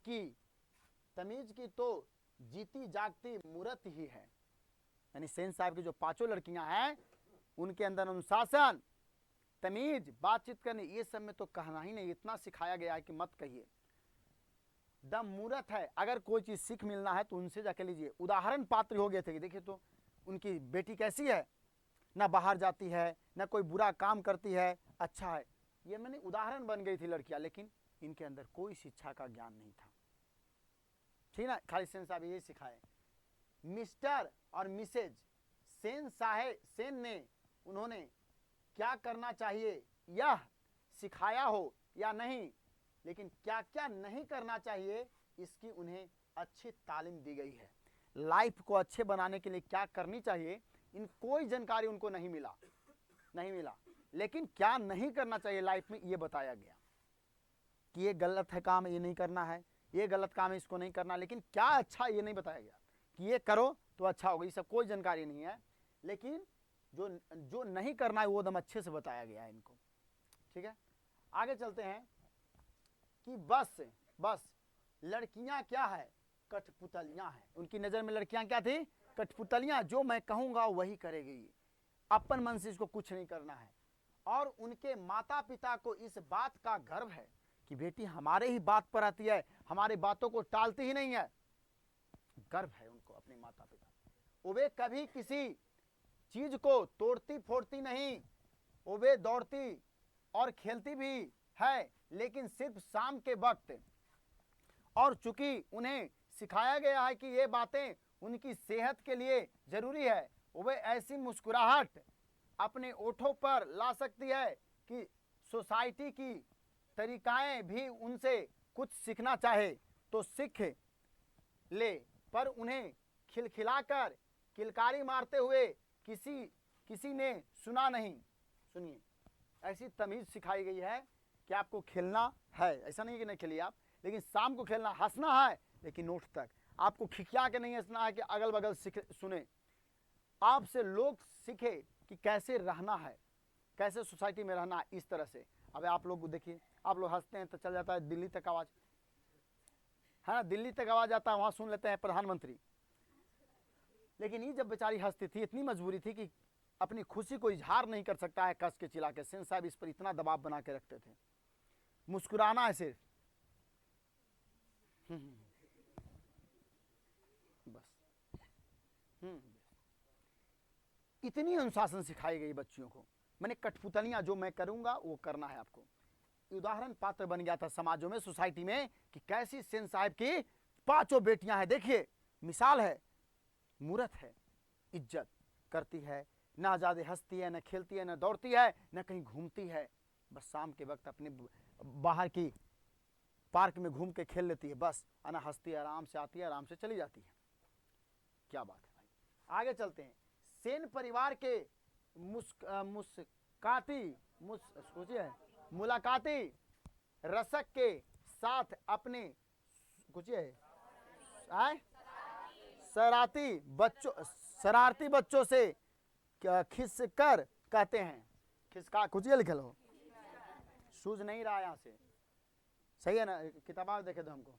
की तो जीती जागती मूर्त ही है। यानी सेन साहब की जो पांचों लड़कियां हैं उनके अंदर अनुशासन, तमीज, बातचीत करने, ये सब में तो कहना ही नहीं, इतना सिखाया गया है कि मत कहिए। दम मूर्त है, अगर कोई चीज सीख मिलना है तो उनसे जाके लीजिए। उदाहरण पात्र हो गए थे कि देखिए तो उनकी बेटी कैसी है, ना बाहर जाती है, ना कोई बुरा काम करती है, अच्छा है, ये मैंने उदाहरण बन गई थी लड़कियां। लेकिन इनके अंदर कोई शिक्षा का ज्ञान नहीं था, ठीक ना। खाली सेन साहब यही सिखाए। मिस्टर और मिसेज सेन ने, उन्होंने क्या करना चाहिए यह सिखाया हो या नहीं, लेकिन क्या क्या नहीं करना चाहिए इसकी उन्हें अच्छी तालीम दी गई है। लाइफ को अच्छे बनाने के लिए क्या करनी चाहिए इन कोई जानकारी उनको नहीं मिला, लेकिन क्या नहीं करना चाहिए लाइफ में ये बताया गया कि ये गलत है काम, ये नहीं करना है, ये गलत काम है, इसको नहीं करना। लेकिन क्या अच्छा ये नहीं बताया गया कि ये करो तो अच्छा होगा, ये सब कोई जानकारी नहीं है। लेकिन जो नहीं करना है वो एकदम अच्छे से बताया गया है इनको, ठीक है। आगे चलते हैं कि बस लड़कियां क्या है, कठपुतलियां हैं। उनकी नजर में लड़कियां क्या थी, कठपुतलियां, जो मैं कहूंगा वही करेगी, अपन मन से इसको कुछ नहीं करना है। और उनके माता पिता को इस बात का गर्व है कि बेटी हमारे ही बात पर आती है, हमारे बातों को टालती ही नहीं है, गर्व है उनको अपने माता पिता। वे कभी किसी चीज को तोड़ती फोड़ती नहीं, वे दौड़ती और खेलती भी है, लेकिन सिर्फ शाम के वक्त। और चूंकि उन्हें सिखाया गया है कि ये बातें उनकी सेहत के लिए जरूरी है, वे ऐसी मुस्कुराहट अपने ओठों पर ला सकती है कि सोसाइटी की तरीकाएं भी उनसे कुछ सीखना चाहे तो सीख ले, पर उन्हें खिलखिलाकर किलकारी मारते हुए किसी ने सुना नहीं। सुनिए, ऐसी तमीज सिखाई गई है कि आपको खेलना है, ऐसा नहीं कि नहीं खेलिए आप, लेकिन शाम को खेलना, हंसना है लेकिन नोट तक, आपको खिखिया के नहीं हंसना है कि अगल बगल सुने। आपसे लोग सीखे कि कैसे रहना है, कैसे सोसाइटी में रहना है, इस तरह से। अब आप लोग देखिए, आप लोग हंसते हैं तो चल जाता है दिल्ली तक आवाज, है ना, दिल्ली तक आवाज आता है, वहां सुन लेते हैं प्रधानमंत्री। लेकिन ये जब बेचारी हंसती थी, इतनी मजबूरी थी कि अपनी खुशी को इजहार नहीं कर सकता है कस के चिल्ला के। सेन साहब इस पर इतना दबाव बना के रखते थे, मुस्कुराना है सिर्फ, बस। इतनी अनुशासन सिखाई गई बच्चियों को। मैंने कठपुतलियां जो मैं करूंगा वो करना है आपको। उदाहरण पात्र बन गया था समाजों में, सोसाइटी में, कि कैसी सेन साहब की 5 बेटियां हैं। देखिए, मिसाल है, मूर्त है, इज्जत करती है, ना ज्यादा हंसती है, न खेलती है, न दौड़ती है, न कहीं घूमती है, बस शाम के वक्त अपने बाहर की पार्क में घूम के खेल लेती है, बस ना हंसती है, आराम से आती है, आराम से चली जाती है। क्या बात है भाई। आगे चलते हैं। सेन परिवार के मुलाकाती रसक के साथ अपने शरारती बच्चों से खिसकर कहते हैं, खिसका कुचिए लिखे लो, सूझ नहीं रहा यहां से, सही है ना, किताब देखे दो हमको।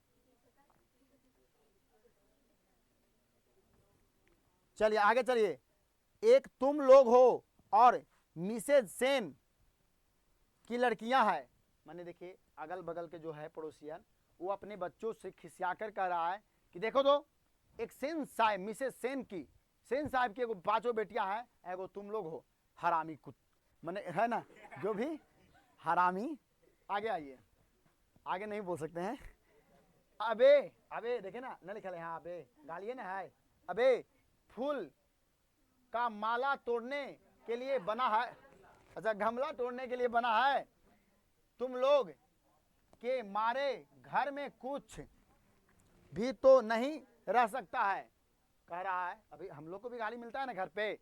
चलिए आगे चलिए। एक तुम लोग हो और मिसेज सेन की लड़कियां हैं। मैंने देखिए अगल बगल के जो है पड़ोसियन, वो अपने बच्चों से खिसियाकर कह रहा है कि देखो तो, एक सेन साहब, मिसेज सेन की एगो 5 बेटियां हैं, एगो तुम लोग हो, हरामी कुछ मैंने, है ना, जो भी हरामी। आगे आइए, आगे नहीं बोल सकते हैं। अबे अबे देखे ना, न लिखा है, हाँ अबे गालिए ना है। अबे फूल का माला तोड़ने के लिए बना है, अच्छा गमला तोड़ने के लिए बना है, तुम लोग के मारे घर में कुछ भी तो नहीं रह सकता है। कह रहा है अभी हम लोग को भी गाली मिलता है ना घर पे,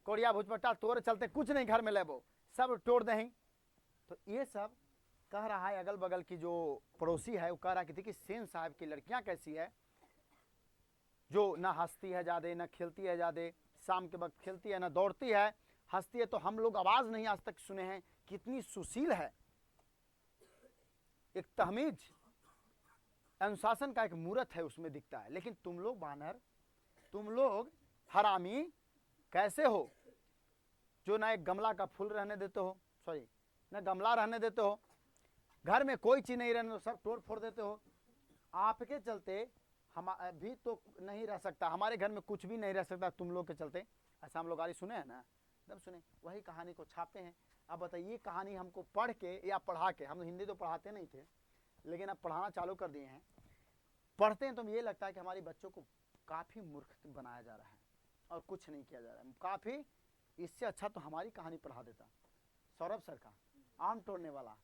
कोड़िया भुजपट्टा तोड़ चलते, कुछ नहीं घर में लेबो, सब तोड़ दें। तो ये सब कह रहा है। अगल बगल की जो पड़ोसी है वो कह रहा है कि देखिए सेन साहब की लड़कियां कैसी है, जो ना हंसती है ज्यादा, ना खेलती है ज्यादा, शाम के वक्त खेलती है, ना दौड़ती है, हंसती है तो हम लोग आवाज नहीं आज तक सुने हैं, कितनी सुशील है, एक तहमीज, अनुशासन का एक मूर्त है उसमें दिखता है। लेकिन तुम लोग बानर, तुम लोग हरामी कैसे हो, जो ना एक गमला का फूल रहने देते हो, सॉरी ना गमला रहने देते हो, घर में कोई चीज नहीं रहने दो, सब तोड़ फोड़ देते हो। आपके चलते हम भी तो नहीं रह सकता, हमारे घर में कुछ भी नहीं रह सकता तुम लोग के चलते। ऐसा हम लोग गाली सुने हैं ना, एकदम सुने। वही कहानी को छापते हैं। अब बताइए, कहानी हमको पढ़ के या पढ़ा के, हम हिंदी तो पढ़ाते नहीं थे लेकिन अब पढ़ाना चालू कर दिए हैं, पढ़ते हैं तो ये लगता है कि हमारे बच्चों को काफ़ी मूर्ख बनाया जा रहा है और कुछ नहीं किया जा रहा है। काफ़ी, इससे अच्छा तो हमारी कहानी पढ़ा देता सौरभ सर का, आम तोड़ने वाला,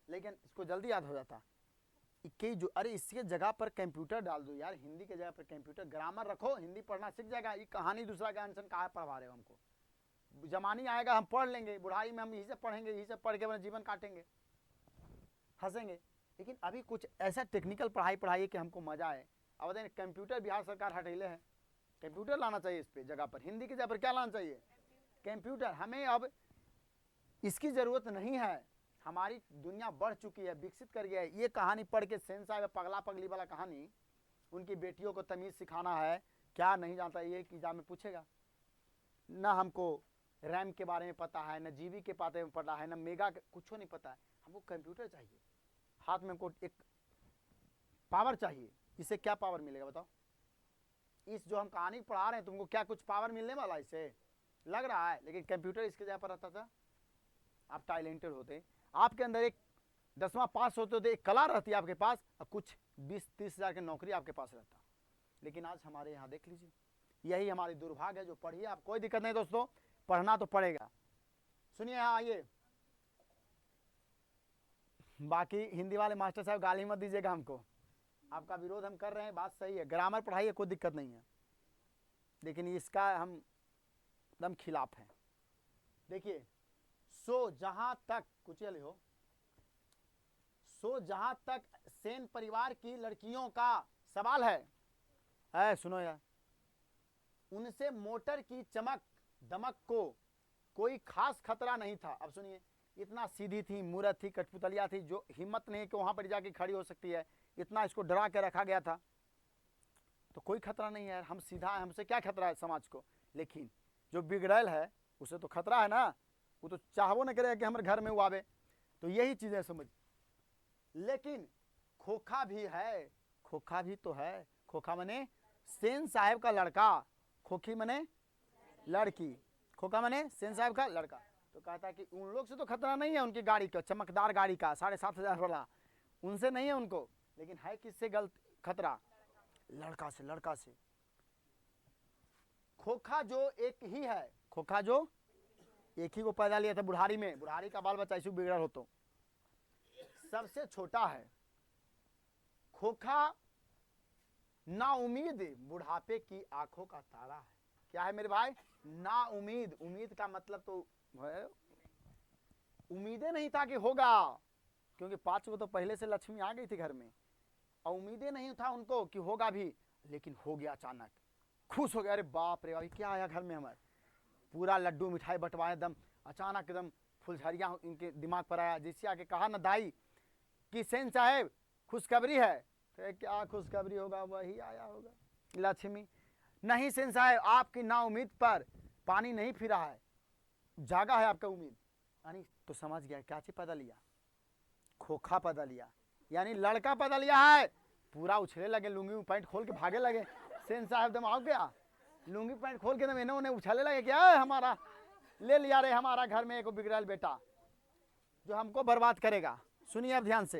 लेकिन इसको जल्दी याद हो जाता कि जो, अरे इसके जगह पर कंप्यूटर डाल दो यार, हिंदी के जगह पर कंप्यूटर, ग्रामर रखो, हिंदी पढ़ना सीख जाएगा। ये कहानी दूसरा का आंसर कहाँ पढ़वा रहे हो हमको, जमानी आएगा हम पढ़ लेंगे, बुढ़ाई में हम यही से पढ़ेंगे, यही से पढ़ के अपना जीवन काटेंगे, हंसेंगे। लेकिन अभी कुछ ऐसा टेक्निकल पढ़ाई पढ़ाइए कि हमको मजा आए। अब बताइए, कंप्यूटर बिहार सरकार हटेले है, कंप्यूटर लाना चाहिए इस पे जगह पर, हिंदी की जगह पर क्या लाना चाहिए, कंप्यूटर। हमें अब इसकी जरूरत नहीं है, हमारी दुनिया बढ़ चुकी है, विकसित कर गया है। ये कहानी पढ़ के सेन साहब पगला पगली वाला कहानी, उनकी बेटियों को तमीज सिखाना है, क्या नहीं जानता ये एग्जाम में पूछेगा। ना हमको रैम के बारे में पता है, न जीबी के बारे में पता है, न मेगा, कुछ नहीं पता है। हमको कंप्यूटर चाहिए, हाथ में हमको एक पावर चाहिए। इससे क्या पावर मिलेगा बताओ, इस जो हम कहानी पढ़ा रहे हैं तुमको क्या कुछ पावर मिलने वाला इससे लग रहा है? लेकिन कंप्यूटर इसके जगह पर रहता था, आप टैलेंटेड होते, आपके अंदर एक 10वां पास होते होते एक कला रहती है आपके पास, और कुछ 20-30 हज़ार की नौकरी आपके पास रहता। लेकिन आज हमारे यहाँ देख लीजिए, यही हमारी दुर्भाग्य है। जो पढ़िए आप, कोई दिक्कत नहीं दोस्तों, पढ़ना तो पड़ेगा। सुनिए यहाँ आइए, बाकी हिंदी वाले मास्टर साहब गाली मत दीजिएगा हमको, आपका विरोध हम कर रहे हैं, बात सही है, ग्रामर पढ़ाइए, कोई दिक्कत नहीं है, लेकिन इसका हम एकदम खिलाफ हैं। देखिए, सो जहां तक कुछ हो, सो जहां तक सेन परिवार की लड़कियों का सवाल है सुनो यार, उनसे मोटर की चमक दमक को कोई खास खतरा नहीं था। अब सुनिए, इतना सीधी थी, मूरत थी, कठपुतलिया थी, जो हिम्मत नहीं कि वहां पर जाके खड़ी हो सकती है, इतना इसको डरा के रखा गया था। तो कोई खतरा नहीं है, हम सीधा है, हमसे क्या खतरा है समाज को। लेकिन जो बिगड़ैल है उसे तो खतरा है ना, वो तो चाहबो न करे कि हमारे घर में वो आवे। तो यही चीजें समझ। लेकिन खोखा भी है, खोखा भी तो है। खोखा मने सेन साहब का लड़का, खोखी मने लड़की, खोखा मने सेन साहब का लड़का। तो कहता है कि उन लोग से तो खतरा नहीं है, उनकी गाड़ी का, चमकदार गाड़ी का, 7,500 वाला, उनसे नहीं है उनको। लेकिन है किससे गलत खतरा? लड़का से, लड़का से। खोखा जो एक ही है, खोखा जो एक ही को पैदा लिया था बुढ़ारी में, बुढ़ारी का बाल बच्चा ऐसे बिगड़ल हो तो सबसे छोटा है। खोखा ना उम्मीद बुढ़ापे की आंखों का तारा है। क्या है मेरे भाई? ना उम्मीद। उम्मीद का मतलब तो है, उम्मीदें नहीं था कि होगा, क्योंकि 5 को तो पहले से लक्ष्मी आ गई थी घर में, और उम्मीदें नहीं था उनको कि होगा भी, लेकिन हो गया अचानक। खुश हो गया, अरे बाप रे क्या आया घर में हमारे, पूरा लड्डू मिठाई बंटवाए, एकदम अचानक एकदम फुलझड़ियाँ इनके दिमाग पर आया। जिससे आके कहा ना दाई कि सेन साहब खुशखबरी है, तो क्या खुशखबरी होगा, वही आया होगा लक्ष्मी। नहीं सेन साहब, आपकी नाउम्मीद पर पानी नहीं फिरा है, जागा है आपका उम्मीद। यानी तो समझ गया क्या चीज पैदा लिया, खोखा पैदा लिया, यानी लड़का पैदा लिया है। पूरा उछले लगे, लुंगी पैंट खोल के भागे लगे। सेन साहब दम आओ गया, लुंगी पैंट खोल के दम इन्होंने उछले लगे, क्या हमारा ले लिया रे, हमारा घर में एक बिगड़ल बेटा जो हमको बर्बाद करेगा। सुनिए अब ध्यान से,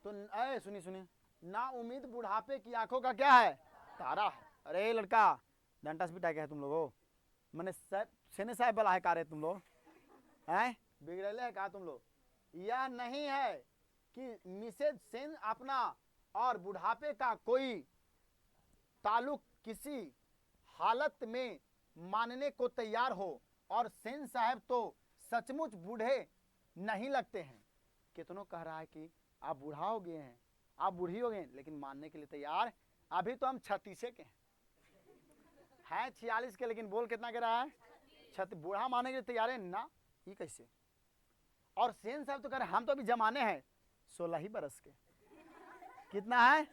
तो सुनिए सुनिए, ना उम्मीद बुढ़ापे की आंखों का क्या है? तारा है। अरे लड़का, डंटा से पिटा क्या है तुम लोगों, मैंने सेने साहब बला है का रे तुम लोग, हैं बिगड़ेले है कहा तुम लोग? यह नहीं है कि मिसेज सेन अपना और बुढ़ापे का कोई ताल्लुक किसी हालत में मानने को तैयार हो, और सेन साहब तो सचमुच बूढ़े नहीं लगते हैं। कितनों कह रहा है कि आप बूढ़ा हो गए हैं, आप बूढ़ी हो गए, लेकिन मानने के लिए तैयार। अभी तो हम 36 के हैं 46 के, लेकिन बोल कितना के रहा है? बूढ़ा मानने के लिए तैयार है ना, ये कैसे? और सेन साहब तो कह रहे हम तो अभी जमाने हैं 16 ही बरस के। कितना है?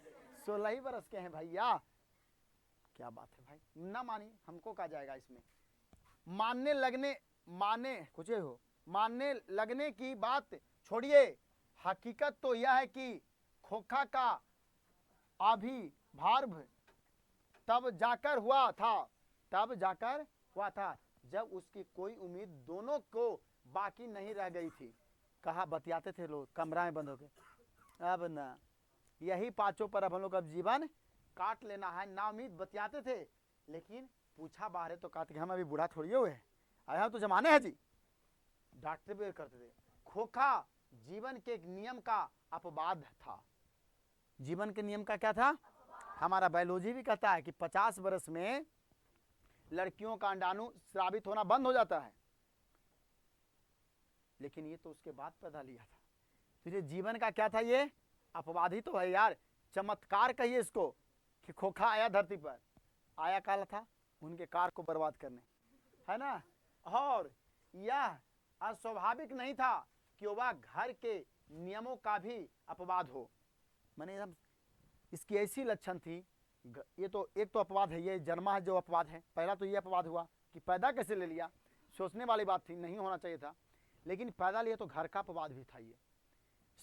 16 ही बरस के हैं भैया। क्या बात है भाई, ना मानिए, हमको कहा जाएगा इसमें। मानने लगने, माने कुछ हो, मानने लगने की बात छोड़िए, हकीकत तो यह है कि खोखा का आविर्भाव तब जाकर हुआ था, तब जाकर हुआ था जब उसकी कोई उम्मीद दोनों को बाकी नहीं रह गई थी। कहा बतियाते थे लोग कमरा में बंद हो गए, अब ना, यही पांचों पर अब हम लोग अब जीवन काट लेना है। ना उम्मीद बतियाते थे, लेकिन पूछा बाहर तो कहते हम अभी बूढ़ा थोड़ी हुए हैं, आया तो जमाने हैं जी, डांटते भी करते थे। खोखा जीवन के एक नियम का अपवाद था। जीवन के नियम का क्या था? हमारा बायोलॉजी भी कहता है कि 50 वर्ष में लड़कियों का अंडाणु स्रावित होना बंद हो जाता है, लेकिन ये तो उसके बाद पैदा लिया था। तो ये जीवन का क्या था? ये अपवाद ही तो है यार, चमत्कार कहिए इसको, कि खोखा आया धरती पर, आया काला था उनके कार को बर्बाद करने, है ना। और यह अस्वाभाविक नहीं था कि वह घर के नियमों का भी अपवाद हो। मैंने इसकी ऐसी लक्षण थी। ये तो एक तो अपवाद है, ये जन्मा है जो अपवाद है। पहला तो ये अपवाद हुआ कि पैदा कैसे ले लिया, सोचने वाली बात थी, नहीं होना चाहिए था। लेकिन पैदा लिया तो घर का अपवाद भी था। ये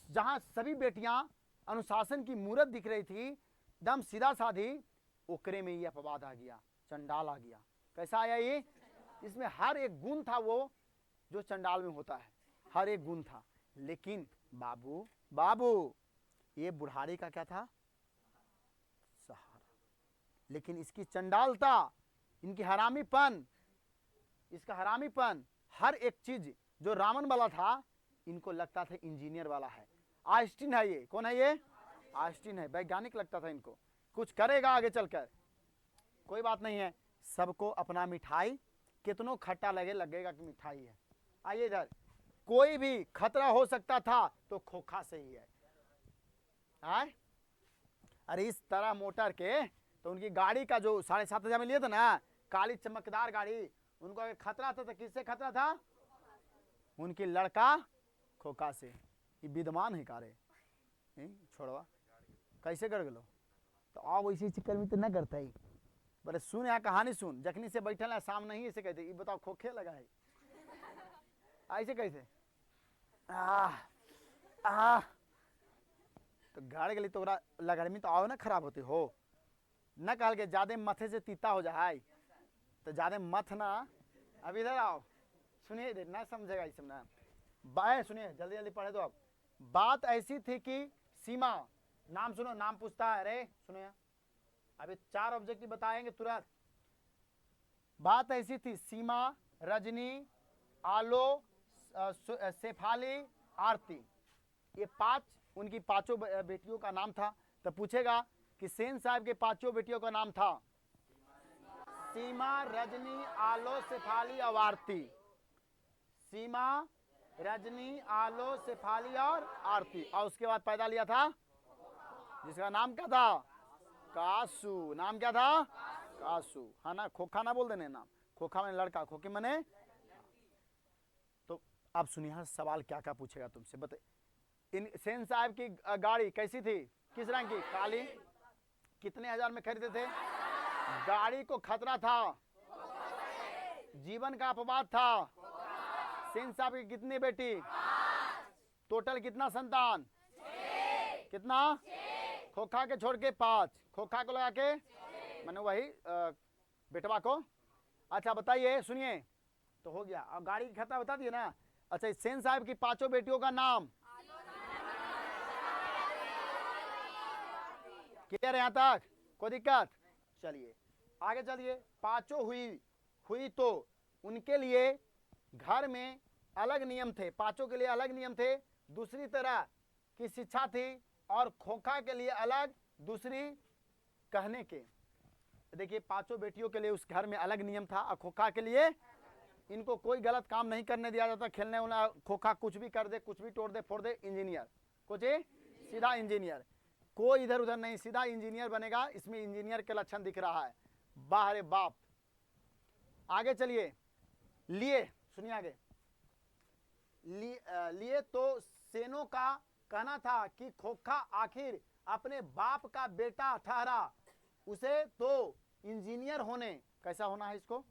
जहां सभी बेटियां अनुशासन की मूरत दिख रही थी, दम सीधा साधी, ओकरे में ये अपवाद आ गया, चंडाल आ गया। कैसा आया ये? इसमें हर एक गुण था वो जो चंडाल में होता है, हर एक गुण था। लेकिन बाबू बाबू ये बुढ़ारी का क्या था? सहारा। लेकिन इसकी चंडालता, इनकी हरामीपन, इसका हरामीपन, हर एक चीज जो रावण वाला था इनको लगता था इंजीनियर वाला है। आइंस्टीन है ये। कौन है ये? आइंस्टीन है, वैज्ञानिक लगता था इनको, कुछ करेगा आगे चलकर। कोई बात नहीं है, सबको अपना मिठाई, कितनों खट्टा लगेगा कि मिठाई है। आइए इधर, कोई भी खतरा हो सकता था तो खोखा से ही है। आए? अरे इस तरह मोटर के तो उनकी गाड़ी का जो 7,500 में लिए थे ना, काली चमकदार गाड़ी, उनको अगर खतरा था तो किससे खतरा था? उनकी लड़का खोखा से। ये विद्वान है कारे छोड़वा कैसे कर गलो तो आओ इसी चक्कर में तो न करता ही। बोले सुन यहाँ कहानी सुन, जखनी से बैठल है सामने ही ऐसे कहते, ये बताओ खोखे लगा है ऐसे कैसे? तो गाड़ गली तो लगड़मी तो आओ ना खराब होती हो न, कहल के ज्यादा मथे से तीता हो जाए तो ज्यादा मत ना। अब इधर आओ, सुनिए इधर, ना समझेगा इस ना बाय, सुनिए जल्दी जल्दी पढ़े दो। अब बात ऐसी थी कि सीमा, नाम सुनो, नाम पूछता है। अरे सुनो यार, अभी 4 ऑब्जेक्टिव बताएंगे तुरंत। बात ऐसी थी, सीमा, रजनी, आलो, शेफाली, आरती, ये 5 उनकी 5 बेटियों का नाम था। तो पूछेगा कि सेन साहब के 5 बेटियों का नाम था सीमा, रजनी, आलो, शेफाली और आरती। सीमा, रजनी, आलो, शेफाली और आरती। और उसके बाद पैदा लिया था जिसका नाम क्या था? कासू। नाम क्या था? कासू। है ना, खोखा ना बोल देने नाम, खोखा मैंने लड़का, खोखी मैंने। तो अब सुनिए हर सवाल क्या क्या पूछेगा तुमसे, बता। इन सेन साहब की गाड़ी कैसी थी? किस रंग की? काली। कितने हजार में खरीदे थे? गाड़ी को खतरा था, जीवन का अपवाद था। सेन साहब की कितनी बेटी? टोटल कितना संतान? कितना? खोखा के छोड़ के 5, खोखा को लगा के मैंने वही बेटवा को। अच्छा बताइए, सुनिए तो हो गया। अब गाड़ी की खतरा बता दिए ना। अच्छा, सेन साहब की 5 बेटियों का नाम क्लियर है यहाँ तक? कोई दिक्कत? चलिए आगे चलिए। 5 हुई तो उनके लिए घर में अलग नियम थे, 5 के लिए अलग नियम थे, दूसरी तरह की शिक्षा थी, और खोखा के लिए अलग दूसरी कहने के। देखिए 5 बेटियों के लिए उस घर में अलग नियम था, और खोखा के लिए इनको कोई गलत काम नहीं करने दिया जाता। खेलने वाला खोखा कुछ भी कर दे, कुछ भी तोड़ दे फोड़ दे, इंजीनियर, कुछ सीधा इंजीनियर, कोई इधर उधर नहीं, सीधा इंजीनियर बनेगा। इसमें इंजीनियर के लक्षण दिख रहा है। वाह रे बाप। आगे चलिए, लिए सुनिए आगे। लिए तो सेनों का कहना था कि खोखा आखिर अपने बाप का बेटा ठहरा, उसे तो इंजीनियर होने, कैसा होना है इसको?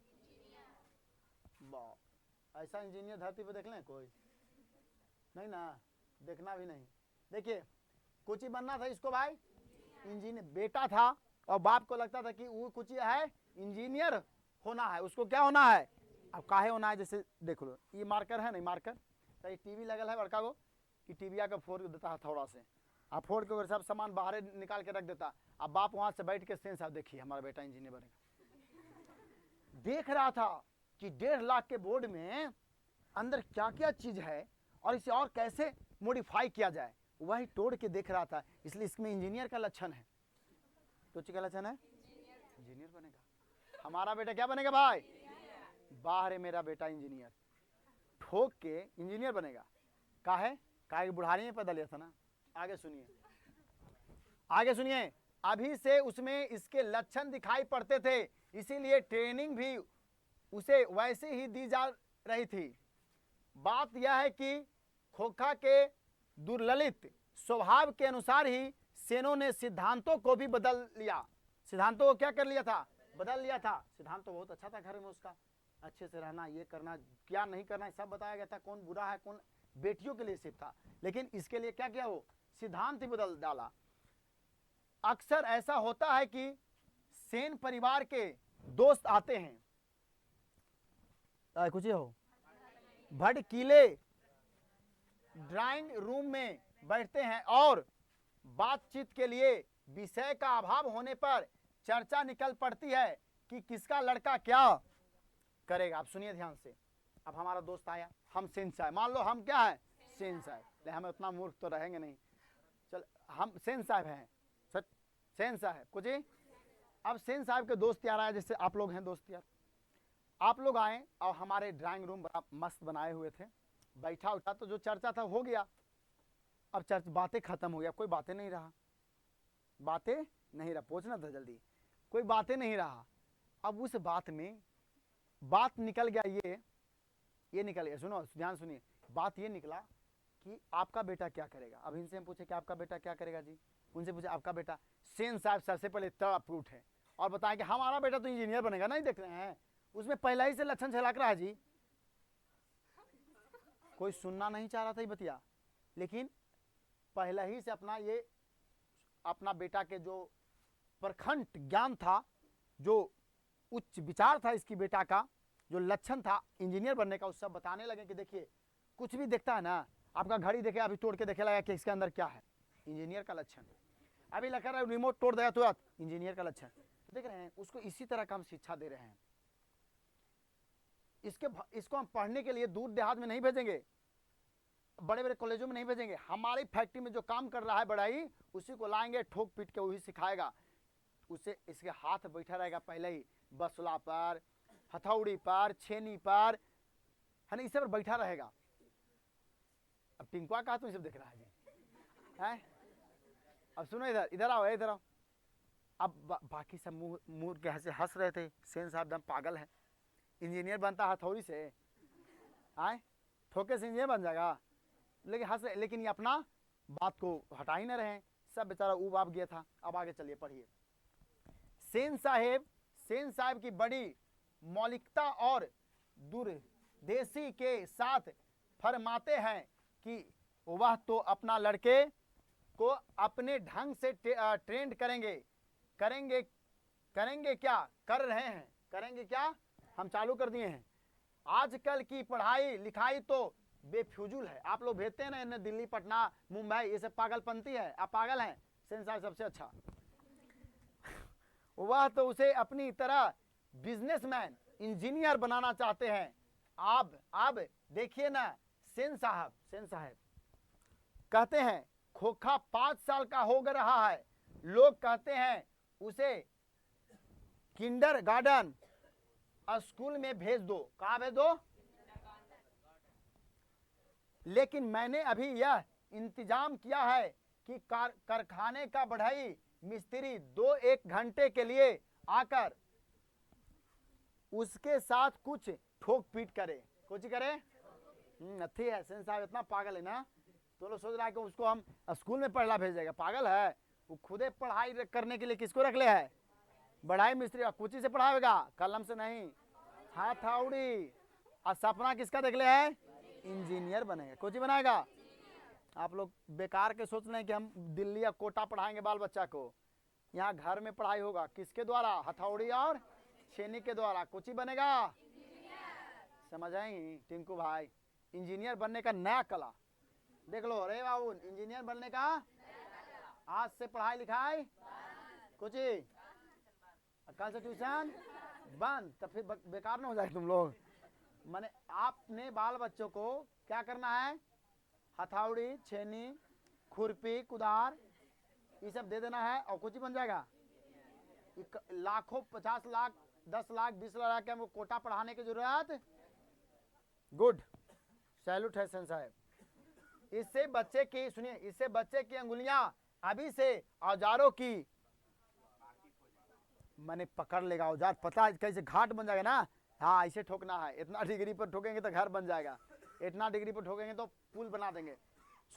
ऐसा इंजीनियर धरती पे देख लें कोई? नहीं ना, देखना भी नहीं। देखिए कुछ ही बनना था इसको भाई, इंजीनियर बेटा था, और बाप को लगता था कि वो कुछ है इंजीनियर होना है, उसको क्या होना है? अब काहे होना है? जैसे देख लो, ये मार्कर है नहीं, मार्कर तो ये टीवी लगल है बड़का को, कि टीविया का फोड़ देता है थोड़ा से, अब फोड़ के सब सामान बाहर निकाल के रख देता। अब बाप वहां से बैठ के सेन साहब देखिए हमारा बेटा इंजीनियर बनेगा। देख रहा था कि 1.5 लाख के बोर्ड में अंदर क्या क्या चीज है और इसे और कैसे मॉडिफाई किया जाए, वही तोड़ के देख रहा था। इसलिए इसमें इंजीनियर का लक्षण है। तो का लक्षण है इंजीनियर बनेगा। हमारा बेटा क्या बनेगा भाई? बाहर है मेरा बेटा इंजीनियर, ठोक के इंजीनियर बनेगा। काहे बुढ़ारी में पैदा लिया था ना। आगे सुनिए, आगे सुनिए। अभी से उसमें इसके लक्षण दिखाई पड़ते थे, इसीलिए ट्रेनिंग भी उसे वैसे ही दी जा रही थी। बात यह है कि खोखा के दुर्ललित स्वभाव के अनुसार ही सेनों ने सिद्धांतों को भी बदल लिया। सिद्धांतों को क्या कर लिया था? बदल लिया था। सिद्धांत तो बहुत अच्छा था घर में उसका, अच्छे से रहना, ये करना, क्या नहीं करना, सब बताया गया था। कौन बुरा है कौन, बेटियों के लिए सिर्फ था, लेकिन इसके लिए क्या किया? वो सिद्धांत ही बदल डाला। अक्सर ऐसा होता है कि सेन परिवार के दोस्त आते हैं, कुछ हो भड़कीले ड्राइंग रूम में बैठते हैं और बातचीत के लिए विषय का अभाव होने पर चर्चा निकल पड़ती है कि किसका लड़का क्या करेगा। आप सुनिए ध्यान से। अब हमारा दोस्त आया, हम सेन साहब, मान लो हम क्या है, सेन साहब, ले हमें उतना मूर्ख तो रहेंगे नहीं, चल हम सेन साहब हैं, सच सेन साहब कुछ ही। अब सेन साहब के दोस्त यार आए, जैसे आप लोग हैं दोस्त यार, आप लोग आए और हमारे ड्राइंग रूम बड़ा मस्त बनाए हुए थे, बैठा उठा तो जो चर्चा था हो गया। अब बातें खत्म हो गया, कोई बातें नहीं रहा, बातें नहीं रहा, पहुंचना था जल्दी, कोई बातें नहीं रहा। अब उस बात में बात निकल गया, ये निकल गया, सुनो ध्यान सुनिए, बात ये निकला कि आपका बेटा क्या करेगा। अब इनसे हम पूछे कि आपका बेटा क्या करेगा जी, उनसे पूछे आपका बेटा, सेन साहब सबसे पहले तड़प उठे और बताएं कि हमारा बेटा तो इंजीनियर बनेगा, नहीं देख रहे हैं उसमें पहला ही से लक्षण छलक रहा है जी। कोई सुनना नहीं चाह रहा था ये बतिया, लेकिन पहला ही से अपना बेटा के जो प्रखंड ज्ञान था, जो उच्च विचार था इसकी बेटा का, जो लक्षण था इंजीनियर बनने का, उस सब बताने लगे कि देखिए कुछ भी देखता है ना, आपका घड़ी देखे अभी तोड़ के देखे लगा कि इसके अंदर क्या है, इंजीनियर का लक्षण। अभी लगा रहा है रिमोट तोड़ देगा तुरंत, इंजीनियर का लक्षण। देख रहे हैं उसको इसी तरह का हम शिक्षा दे रहे हैं। इसको हम पढ़ने के लिए दूर देहात में नहीं भेजेंगे, बड़े बड़े कॉलेजों में नहीं भेजेंगे, हमारी फैक्ट्री में जो काम कर रहा है बढ़ाई, उसी को लाएंगे, ठोक पीट के वही सिखाएगा। उसे इसके हाथ बैठा रहेगा पहले ही बसला पर, हथौड़ी पर, छेनी पर, है ना, इसे पर बैठा रहेगा। अब टिंकुआ का तो सब देख रहा है जी, है। अब सुनो इधर, इधर आओ, इधर आओ। अब बाकी सब मुंह के से हंस रहे थे, सेन साहब दम पागल है, इंजीनियर बनता हथौड़ी से, आए ठोके से इंजीनियर बन जाएगा, लेकिन हंस रहे, लेकिन ये अपना बात को हटा ही न रहे, सब बेचारा ऊब आप गया था। अब आगे चलिए पढ़िए। सेन साहब की बड़ी मौलिकता और दूरदेशी के साथ फरमाते हैं कि वह तो अपना लड़के को अपने ढंग से ट्रेंड करेंगे क्या, कर रहे हैं, करेंगे क्या, हम चालू कर दिए हैं। आजकल की पढ़ाई लिखाई तो बेफिजूल है। आप लोग भेजते हैं ना दिल्ली, पटना, मुंबई, ये सब पागलपंती है, आप पागल हैं। सेन साहब सबसे अच्छा, वह तो उसे अपनी तरह बिजनेसमैन, इंजीनियर बनाना चाहते हैं। अब देखिए ना, सेन साहब कहते हैं खोखा 5 साल का हो रहा है, लोग कहते हैं उसे किंडरगार्टन स्कूल में भेज दो। कहाँ भेज दो? लेकिन मैंने अभी यह इंतजाम किया है कि कारखाने का बढ़ई मिस्त्री 2-1 घंटे के लिए आकर उसके साथ कुछ ठोक पीट करे, कुछ करे। नथी है, सेन साहब इतना पागल है ना, तो लोग सोच रहा है कि उसको हम स्कूल में पढ़ला भेजेगा, पागल है वो। खुदे पढ़ाई करने के लिए किसको रख ले है, बढ़ाई मिस्त्री। कुची से पढ़ाएगा, कलम से नहीं, हथौड़ी। और सपना किसका देख ले है, इंजीनियर बनेगा, कुची बनाएगा। आप लोग बेकार के सोच रहे हैं कि हम दिल्ली या कोटा पढ़ाएंगे बाल बच्चा को, यहाँ घर में पढ़ाई होगा, किसके द्वारा, हथौड़ी और छेनी के द्वारा। कुछ ही बनेगा, समझ आई टिंकू भाई, इंजीनियर बनने का नया कला देख लो। अरे बाबू, इंजीनियर बनने का आज से पढ़ाई लिखाई कुछ ही, कल से ट्यूशन बंद, तब फिर बेकार ना हो जाए तुम लोग। माने आपने बाल बच्चों को क्या करना है, हथौड़ी, छेनी, खुरपी, कुदार, ये सब दे देना है और कुछ ही बन जाएगा। लाखों, 50 लाख, 10 लाख, 20 लाख के हमको कोटा पढ़ाने की जरूरत। गुड, सैल्यूट है सेन साहब। इससे बच्चे की, सुनिए, इससे बच्चे की अंगुलियां अभी से औजारों की मैंने पकड़ लेगा। औजार पता है कैसे घाट बन जाएगा ना, हाँ ऐसे ठोकना है, इतना डिग्री पर ठोकेंगे तो घर बन जाएगा, इतना डिग्री पर ठोकेंगे तो पुल बना देंगे।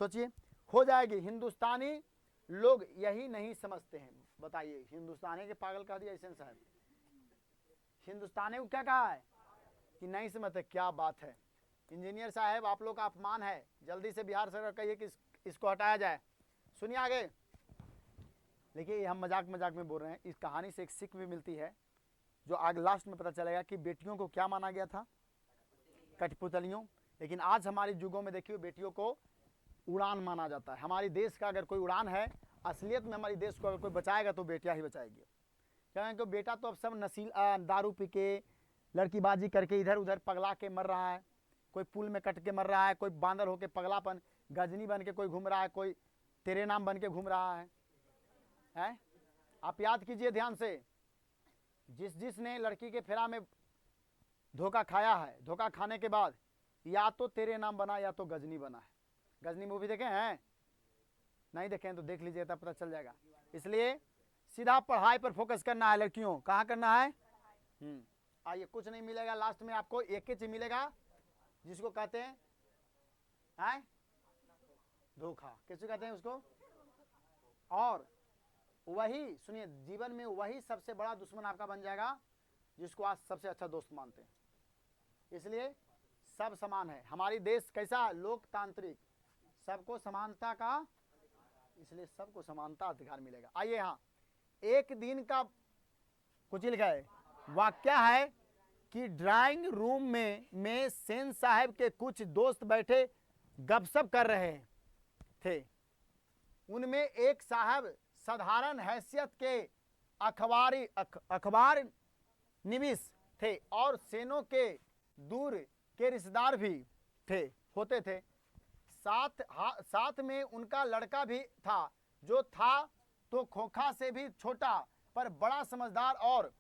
सोचिए, हो जाएगी। हिंदुस्तानी लोग यही नहीं समझते हैं। बताइए, हिंदुस्तानी के पागल कह दिया सेन साहब। हिंदुस्तानी को क्या कहा है कि नहीं समझते, क्या बात है। इंजीनियर साहब, आप लोग का अपमान है, जल्दी से बिहार सरकार कहिए कि इसको हटाया जाए। सुनिए आगे, देखिए हम मजाक में बोल रहे हैं, इस कहानी से एक सीख भी मिलती है, जो आगे लास्ट में पता चलेगा कि बेटियों को क्या माना गया था, कठपुतलियों। लेकिन आज हमारे युगों में देखिए बेटियों को उड़ान माना जाता है। हमारी देश का अगर कोई उड़ान है, असलियत में हमारी देश को अगर कोई बचाएगा तो बेटियां ही बचाएगी। क्योंकि बेटा तो अब सब दारू पी के लड़कीबाजी करके इधर उधर पगला के मर रहा है, कोई पुल में कट के मर रहा है, कोई बांदर होके पगलापन गजनी बन के कोई घूम रहा है, कोई तेरे नाम बन के घूम रहा है? आप याद कीजिए ध्यान से, जिसने लड़की के फेरा में धोखा खाया है, धोखा खाने के बाद या तो तेरे नाम बना या तो गजनी बना है। गजनी मूवी देखे हैं? नहीं देखें तो देख लीजिए, तब पता चल जाएगा। इसलिए सीधा पढ़ाई पर फोकस करना है लड़कियों। कहाँ करना है? आइए, कुछ नहीं मिलेगा, लास्ट में आपको एक ही चीज मिलेगा जिसको कहते हैं धोखा। कैसे कहते हैं उसको? और वही सुनिए, जीवन में वही सबसे बड़ा दुश्मन आपका बन जाएगा जिसको आज सबसे अच्छा दोस्त मानते हैं। इसलिए सब समान है। हमारी देश कैसा? लोकतांत्रिक, सबको समानता का, इसलिए सबको समानता अधिकार मिलेगा। आइए, हाँ, एक दिन का कुछ लिखा है, वाक्य है कि ड्राइंग रूम में सेन साहब के कुछ दोस्त बैठे गपशप कर रहे थे। उनमें एक साहब साधारण हैसियत के अखबार निवीस थे और सेनों के दूर के रिश्तेदार भी होते थे। साथ में उनका लड़का भी था, जो था तो खोखा से भी छोटा पर बड़ा समझदार और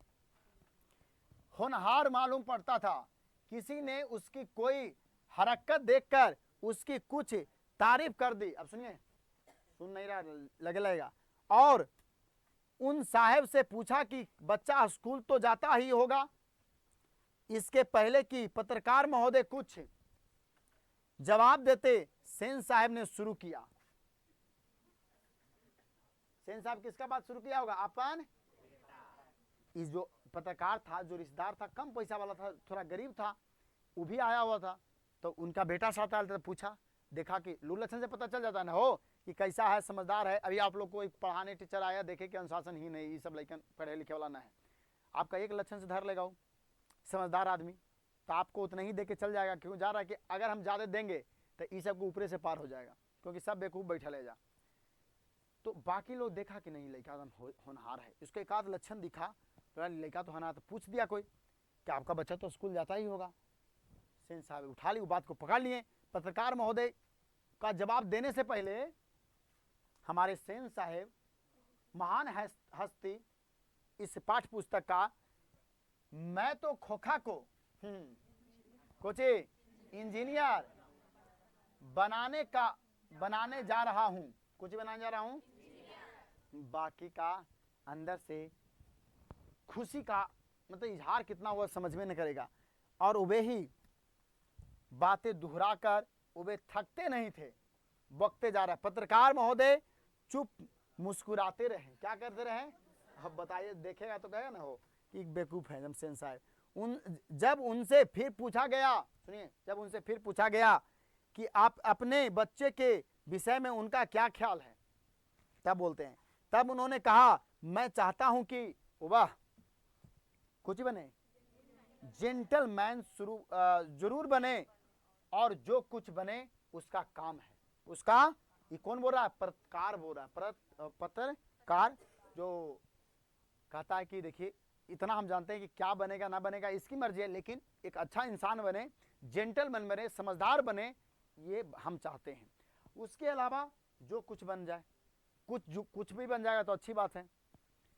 होनहार मालूम पड़ता था। किसी ने उसकी कोई हरकत देखकर उसकी कुछ तारीफ कर दी। अब सुनिए, सुन नहीं रहा लगेगा। और उन साहब से पूछा कि बच्चा स्कूल तो जाता ही होगा। इसके पहले कि पत्रकार महोदय कुछ जवाब देते, सेन साहब ने शुरू किया। सेन साहब किसका बात शुरू किया होगा? अपन इस जो पत्रकार था, जो रिश्तेदार था, कम पैसा वाला था, थोड़ा गरीब था, वो भी आया हुआ था। तो उनका बेटा साथ आया था, पूछा, देखा कि लू लक्षण से पता चल जाता है ना हो कि कैसा है, समझदार है। अभी आप लोग को एक पढ़ाने टीचर आया, देखे कि अनुशासन ही नहीं, ये सब लड़कन पढ़े लिखे वाला ना है। आपका एक लक्षण से धर लेगा वो समझदार आदमी, तो आपको उतना ही दे के चल जाएगा। क्यों जा रहा है कि अगर हम ज़्यादा देंगे तो ये सबको ऊपरे से पार हो जाएगा, क्योंकि सब बेवकूफ़ बैठा ले जा। तो बाकी लोग देखा कि नहीं लड़का होनहार है, इसको एक आध लक्षण दिखा, तो लड़का तो होना, तो पूछ दिया कोई कि आपका बच्चा तो स्कूल जाता ही होगा। सेन साहब उठा ली, वो बात को पकड़ लिए। पत्रकार महोदय का जवाब देने से पहले हमारे सेन साहब, महान हस्ती इस पाठ्य पुस्तक का, मैं तो खोखा को कुछ इंजीनियर बनाने जा रहा हूँ, कुछ बनाने जा रहा हूँ, बाकी का अंदर से खुशी का मतलब इजहार कितना हुआ समझ में नहीं करेगा। और वे ही बातें दोहरा कर वे थकते नहीं थे, बकते जा रहे। पत्रकार महोदय चुप मुस्कुराते रहे। क्या करते रहे? अब बताइए, देखेगा तो कहेगा ना हो कि बेवकूफ है जमशेद साहब। जब उनसे फिर पूछा गया, सुनिए, जब उनसे फिर पूछा गया कि आप अपने बच्चे के विषय में उनका क्या ख्याल है, तब बोलते हैं, तब उन्होंने कहा, मैं चाहता हूं कि वह कुछ बने, जेंटलमैन जरूर बने, और जो कुछ बने उसका काम है उसका। ये कौन बोल रहा है? पत्रकार बोल रहा है। पत्रकार जो कहता है कि देखिए, इतना हम जानते हैं कि क्या बनेगा ना बनेगा इसकी मर्जी है, लेकिन एक अच्छा इंसान बने, जेंटलमैन बने, समझदार बने, ये हम चाहते हैं। उसके अलावा जो कुछ बन जाए, कुछ भी बन जाएगा तो अच्छी बात है,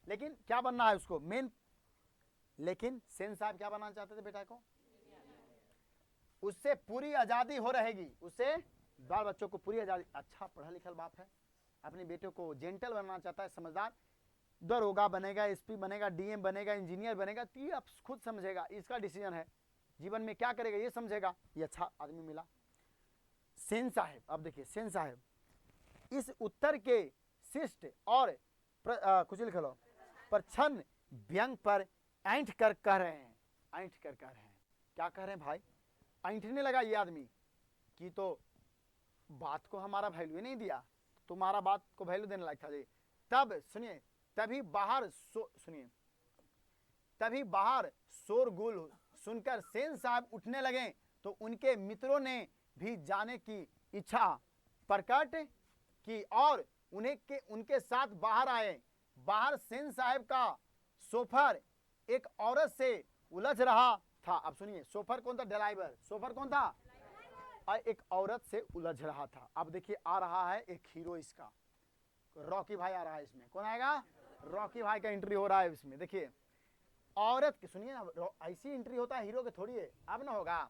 लेकिन क्या बनना है उसको मेन। लेकिन सेन साहब क्या बनाना चाहते थे बेटा को? उससे पूरी आजादी हो रहेगी, उससे बाल बच्चों को पूरी आजादी। अच्छा पढ़ा लिखा बाप है, अपने बेटे को जेंटल बनाना चाहता है, समझदार, दरोगा बनेगा, एसपी बनेगा, डीएम बनेगा, इंजीनियर बनेगा, तो ये आप खुद समझेगा, इसका डिसीजन है, जीवन में क्या करेगा ये समझेगा। ये अच्छा आदमी मिला सेन साहब। अब देखिए, सेन साहब इस उत्तर के शिष्ट और कुछ लिख लो प्रच्छन्न व्यंग पर ऐंठ कर कह रहे हैं। ऐंठ कर कह रहे हैं, क्या कह रहे हैं भाई? ऐंठने लगा ये आदमी कि तो बात को हमारा वैल्यू नहीं दिया, तुम्हारा बात को वैल्यू देने लायक था जी। तब सुनिए, तभी बाहर शोरगुल सुनकर सेन साहब उठने लगे, तो उनके मित्रों ने भी जाने की इच्छा प्रकट की और उनके साथ बाहर आए। बाहर सेन साहब का सोफर एक औरत से उलझ रहा था। अब सुनिए, सोफर कौन था? ड्राइवर। सोफर कौन था? और एक औरत से उलझ रहा था। अब देखिए आ रहा है एक हीरो, इसका रॉकी भाई आ रहा है इसमें। कौन आएगा? रॉकी भाई का एंट्री हो रहा है इसमें। देखिए औरत की, सुनिए ना, ऐसी एंट्री होता है हीरो के थोड़ी है, अब ना होगा।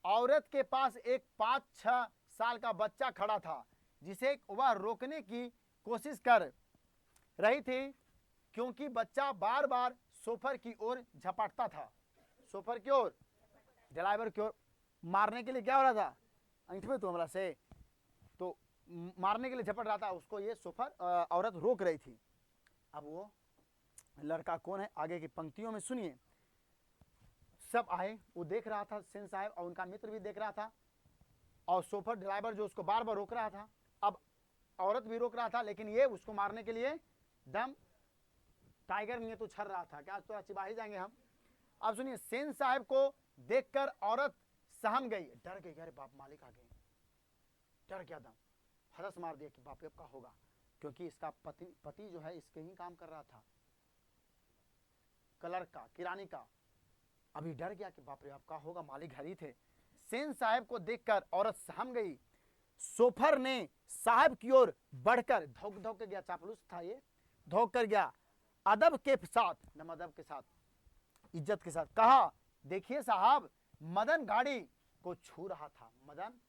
औरत के पास एक 5-6 साल का बच्चा खड़ा था जिसे वह रोकने की कोशिश कर रही थी, क्योंकि बच्चा बार बार सोफर की ओर झपटता था। सोफर की ओर, ड्राइवर की ओर मारने के लिए क्या हो रहा था? अंत में तो हमरा से तो मारने के लिए झपट रहा था उसको, ये सोफर औरत रोक रही थी। अब वो लड़का कौन है? आगे की पंक्तियों में सुनिए। सब आए, वो देख रहा था सेन साहब, और उनका मित्र भी देख रहा था, और सोफर ड्राइवर जो उसको बार बार रोक रहा था। अब औरत भी रोक रहा था, लेकिन ये उसको मारने के लिए दम टाइगर नहीं है तो छर रहा था, क्या तो चिबा ही जाएंगे हम। अब सुनिए, सेन साहब को देखकर औरत सहम गई, डर गई, अरे बाप मालिक आ गए, डर गया दम, हरस मार दिया कि बाप रे अब का होगा, क्योंकि इसका पति जो है इसके ही काम कर रहा था, क्लर्क का, किरानी का। अभी डर गया कि बाप रे अब का होगा, मालिक घर ही थे। सेन साहब को देखकर औरत सहम गई। सोफर ने साहब की ओर बढ़कर धोक धोक के गया, चापलूस था ये, धोक कर गया, अदब के साथ, नमदब के साथ, इज्जत के साथ कहा, देखिए साहब, मदन गाड़ी को छू रहा था। मदन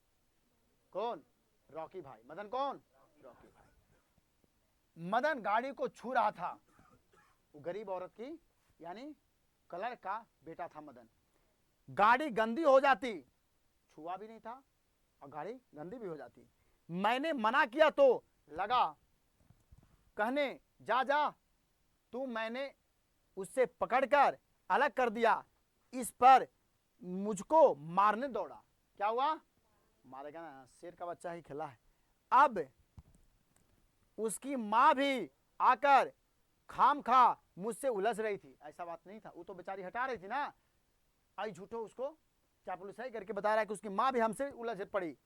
कौन? रॉकी भाई। मदन कौन? रॉकी भाई। मदन गाड़ी को छू रहा था। वो गरीब औरत की, यानी क्लर्क का बेटा था मदन। गाड़ी गंदी हो जाती, छुआ भी नहीं था और गाड़ी गंदी भी हो जाती। मैंने मना किया तो लगा कहने, जा जा तू, मैंने उससे पकड़कर अलग कर दिया। इस पर मुझको मारने दौड़ा। क्या हुआ? मारेगा ना, शेर का बच्चा ही खिला है। अब उसकी मां भी आकर खाम खा मुझसे उलझ रही थी। ऐसा बात नहीं था, वो तो बेचारी हटा रही थी ना, आई झूठो उसको चापलूसाई करके बता रहा है कि उसकी मां भी हमसे उलझ पड़ी।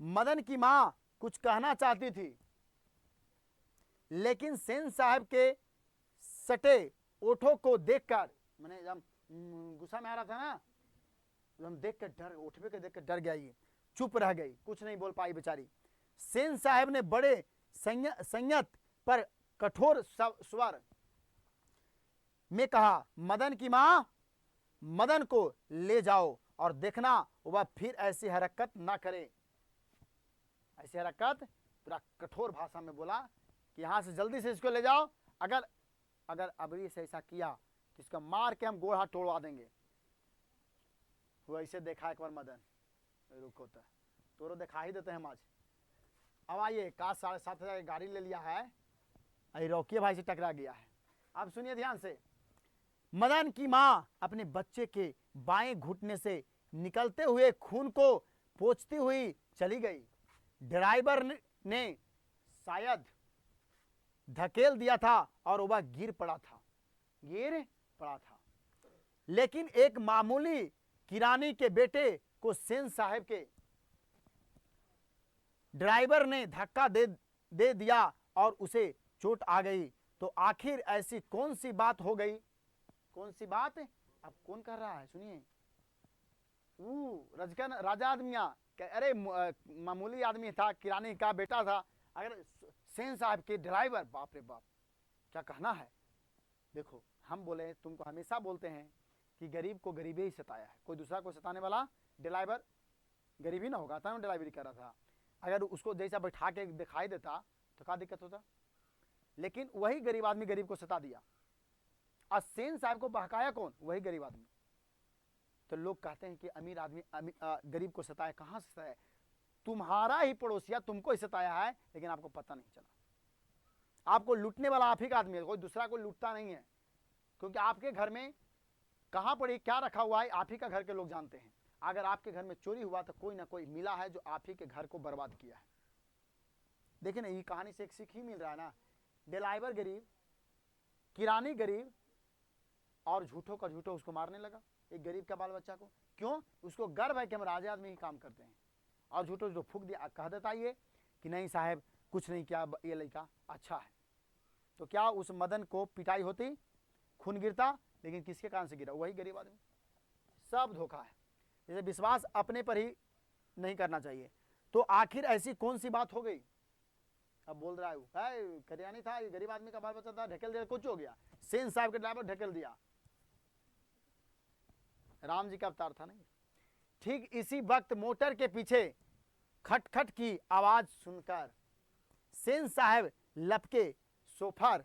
मदन की मां कुछ कहना चाहती थी, लेकिन सेन साहब के सटे ओठों को देखकर, मैंने जब गुस्सा में आ रहा था ना, हम देख कर डर, उठवे के देख कर डर गया, ये चुप रह गई, कुछ नहीं बोल पाई बेचारी। सेन साहब ने बड़े संयत पर कठोर स्वर में कहा, मदन की मां, मदन को ले जाओ और देखना वह फिर ऐसी हरकत ना करे। ऐसी हरकत, पूरा कठोर भाषा में बोला कि यहां से जल्दी से इसको ले जाओ, अगर अगर अबरी से ऐसा किया तो इसका मार के हम गोड़ हाथ तोड़वा देंगे। वो ऐसे देखा एक बार मदन, रुको तो दिखा ही देते हैं हम आज। अब आइए, का 7,500 गाड़ी ले लिया है, अरे रॉकी भाई से टकरा गया है। अब सुनिए ध्यान से। मदन की मां अपने बच्चे के बाएं घुटने से निकलते हुए खून को पोंछती हुई चली गई। ड्राइवर ने शायद धकेल दिया था और वह गिर पड़ा था। लेकिन एक मामूली किरानी के बेटे को सेन साहब के ड्राइवर ने धक्का दे दिया और उसे चोट आ गई। तो आखिर ऐसी कौन सी बात हो गई? कौन सी बात? अब कौन कर रहा है? सुनिए, रजकन राजा आदमिया, अरे मामूली आदमी था, किरानी का बेटा था, अगर सेन साहब के ड्राइवर, बाप रे बाप, क्या कहना है। देखो, हम बोले, तुमको हमेशा बोलते हैं कि गरीब को गरीबी ही सताया है, कोई दूसरा को सताने वाला ड्राइवर गरीबी ना होगा, था ड्राइवरी कर रहा था। अगर उसको जैसा बैठा के दिखाई देता तो क्या दिक्कत होता, लेकिन वही गरीब आदमी गरीब को सता दिया। और सेन साहब को बहकाया कौन? वही गरीब आदमी। तो लोग कहते हैं कि अमीर आदमी गरीब को सताया, कहां से सताया? तुम्हारा ही पड़ोसिया तुमको ही सताया है, लेकिन आपको पता नहीं चला। आपको लूटने वाला आप ही का आदमी है, कोई दूसरा को लूटता नहीं है, क्योंकि आपके घर में कहां पड़ी, क्या रखा हुआ है, आप ही का घर के लोग जानते हैं। अगर आपके घर में चोरी हुआ तो कोई ना कोई मिला है जो आप ही के घर को बर्बाद किया है। देखिए ना, ये कहानी से एक सीख ही मिल रहा है ना, ड्राइवर गरीब, किरानी गरीब, और झूठों का झूठो उसको मारने लगा, एक गरीब का बाल बच्चा को। क्यों? उसको गर्व है कि हम राजा आदमी ही काम करते हैं, और झूठो जो फूक दिया, कह देता ये कि नहीं साहब कुछ नहीं किया, ये लड़का अच्छा है। तो क्या उस मदन को पिटाई होती, खून गिरता, लेकिन किसके कारण से गिरा? वही गरीब आदमी। सब धोखा है। जैसे विश्वास अपने पर ही नहीं करना चाहिए। तो आखिर ऐसी कौन सी बात हो गई? अब बोल रहा है करियानी था, ये गरीब आदमी का बाल बच्चा था, ढकेल दिया, कुछ हो गया, सेन साहब के ड्राइवर ढकेल दिया। राम जी का अवतार था नहीं। ठीक इसी वक्त मोटर के पीछे खटखट की आवाज सुनकर सेन साहब लपके सोफर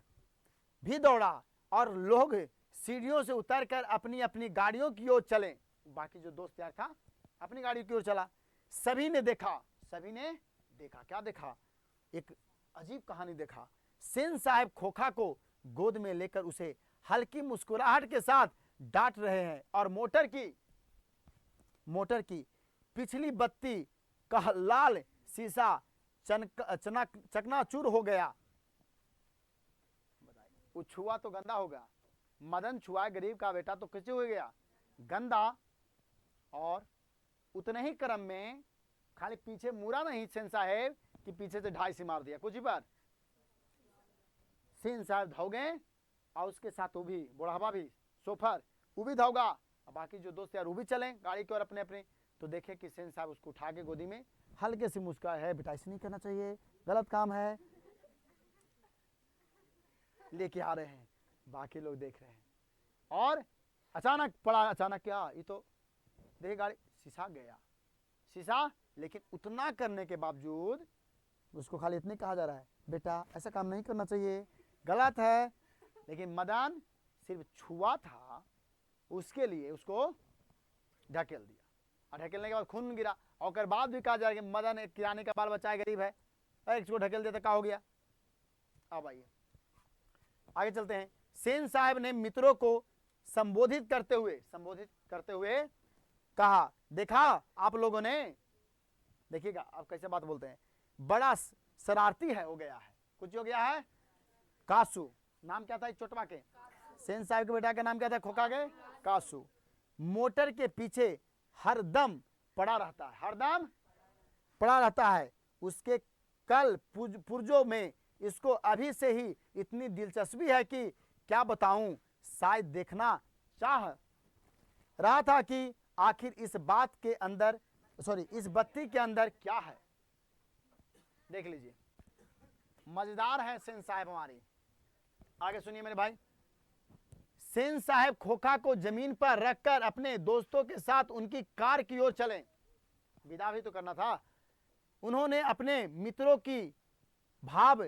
भी दौड़ा और लोग सीढ़ियों से उतरकर अपनी अपनी गाड़ियों की ओर चले। बाकी जो दोस्त यार था अपनी गाड़ी की ओर चला। सभी ने देखा क्या देखा? एक अजीब कहानी देखा। सेन साहब खोखा को गोद में लेकर उसे हल्की मुस्कुराहट के साथ डांट रहे हैं और मोटर की पिछली बत्ती का लाल शीशा चकनाचूर हो गया। वो छुआ तो गंदा हो गया। मदन छुआ गरीब का बेटा तो कैसे हो गया? गंदा। और उतने ही क्रम में खाली पीछे मुड़ा नहीं सेन साहेब कि पीछे से 2.5 मार दिया कुछ ही पर। सेन साहब धौगे और उसके साथ वो भी बुढ़ावा भी सोफर वो भी धौगा और बाकी जो दोस्त यार वो भी चले गाड़ी की ओर अपने अपने। तो देखे कि सेन साहब उसको उठा के गोदी में हल्के से मुस्कुराए, है बेटा ऐसे नहीं करना चाहिए, गलत काम है, लेके आ रहे हैं। बाकी लोग देख रहे हैं और अचानक पड़ा। अचानक क्या? ये तो देखिए गाड़ी शीशा गया, शीशा। लेकिन उतना करने के बावजूद उसको खाली इतने कहा जा रहा है, बेटा ऐसा काम नहीं करना चाहिए, गलत है। लेकिन मदन सिर्फ छुआ था, उसके लिए उसको ढकेल दिया और ढकेलने के बाद खून गिरा। और बाद भी कहा जाए कि मदन एक किराने का बाल बच्चा है, गरीब है, इसको ढकेल दिया तो क्या हो गया? अब आइए आगे चलते हैं। सेन साहब ने मित्रों को संबोधित करते हुए कहा, देखा आप लोगों ने, देखिएगा आप कैसे बात बोलते हैं, बड़ा शरारती है हो गया है, कुछ हो गया है। कासू नाम क्या था इस चोटवा के? सेन साहब के बेटा का नाम क्या था खोखा के? कासू। मोटर के पीछे हरदम पड़ा रहता है। उसके कल पुर्जों में इसको अभी से ही इतनी दिलचस्पी है कि क्या बताऊं। शायद देखना चाह रहा था कि आखिर इस बत्ती के अंदर क्या है। देख लीजिए, मजेदार है सेन साहब हमारी। आगे सुनिए मेरे भाई। सेन साहब खोखा को जमीन पर रखकर अपने दोस्तों के साथ उनकी कार की ओर चले। विदा भी तो करना था। उन्होंने अपने मित्रों की भाव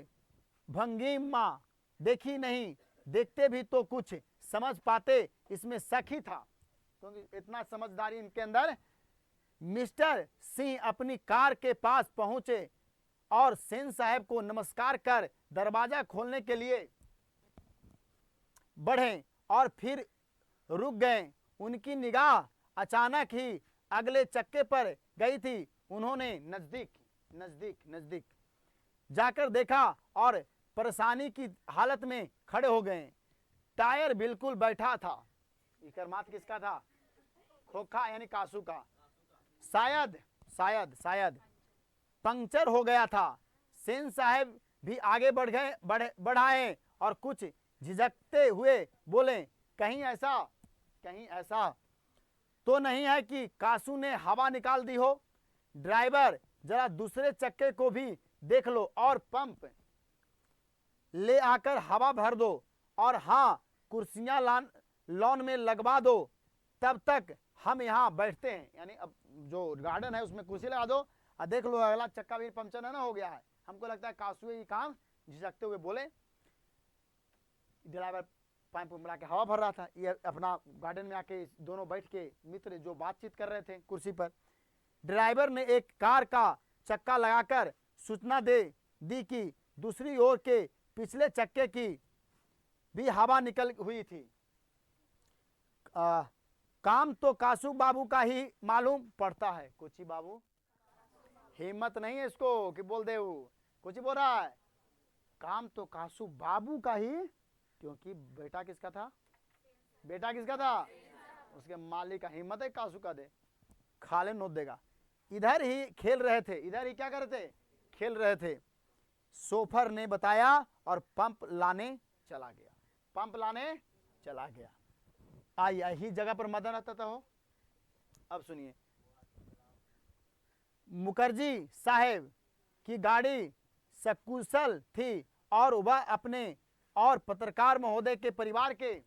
भंगिमा देखी नहीं, देखते भी तो कुछ समझ पाते, इसमें शक ही था, क्योंकि इतना समझदारी इनके अंदर। मिस्टर सिंह अपनी कार के पास पहुंचे और सेन साहब को नमस्कार कर दरवाजा खोलने के लिए बढ़े और फिर रुक गए। उनकी निगाह अचानक ही अगले चक्के पर गई थी। उन्होंने नजदीक जाकर देखा और परेशानी की हालत में खड़े हो गए। टायर बिल्कुल बैठा था। इकरमात किसका था? खोखा यानी कासू का। शायद पंक्चर हो गया था। सेन साहब भी आगे बढ़ाए और कुछ झिझकते हुए बोले, कहीं ऐसा तो नहीं है कि कासू ने हवा निकाल दी हो? ड्राइवर जरा दूसरे चक्के को भी देख लो और पंप ले आकर हवा भर दो, और हाँ कुर्सियां लॉन में लगवा दो, तब तक हम यहाँ बैठते हैं। यानी अब जो गार्डन है उसमें कुर्सी लगा दो और देख लो अगला चक्का भी पंक्चर है ना हो गया है। हमको लगता है कासू ये काम झिझकते हुए बोले। ड्राइवर पाइप मिला के हवा भर रहा था, ये अपना गार्डन में आके दोनों बैठ के मित्र जो बातचीत कर रहे थे कुर्सी पर। ड्राइवर ने एक कार का चक्का लगाकर सूचना दी कि दूसरी ओर के पिछले चक्के की भी हवा निकल हुई थी। काम तो कासू बाबू का ही मालूम पड़ता है। कुछ ही बाबू, हिम्मत नहीं है इसको कि बोल दे, कुछ ही बोल रहा है। काम तो कासू बाबू का ही, क्योंकि बेटा किसका था? उसके मालिक का। हिम्मत है कासू का दे, खाले नोट देगा। इधर ही खेल रहे थे, इधर ही क्या कर रहे थे? खेल रहे थे। शोफर ने बताया और पंप लाने चला गया। पंप लाने चला गया। यही जगह पर मदन रहता था हो। अब सुनिए, मुखर्जी साहेब की गाड़ी सकुशल थी और वह अपने और पत्रकार महोदय के परिवार के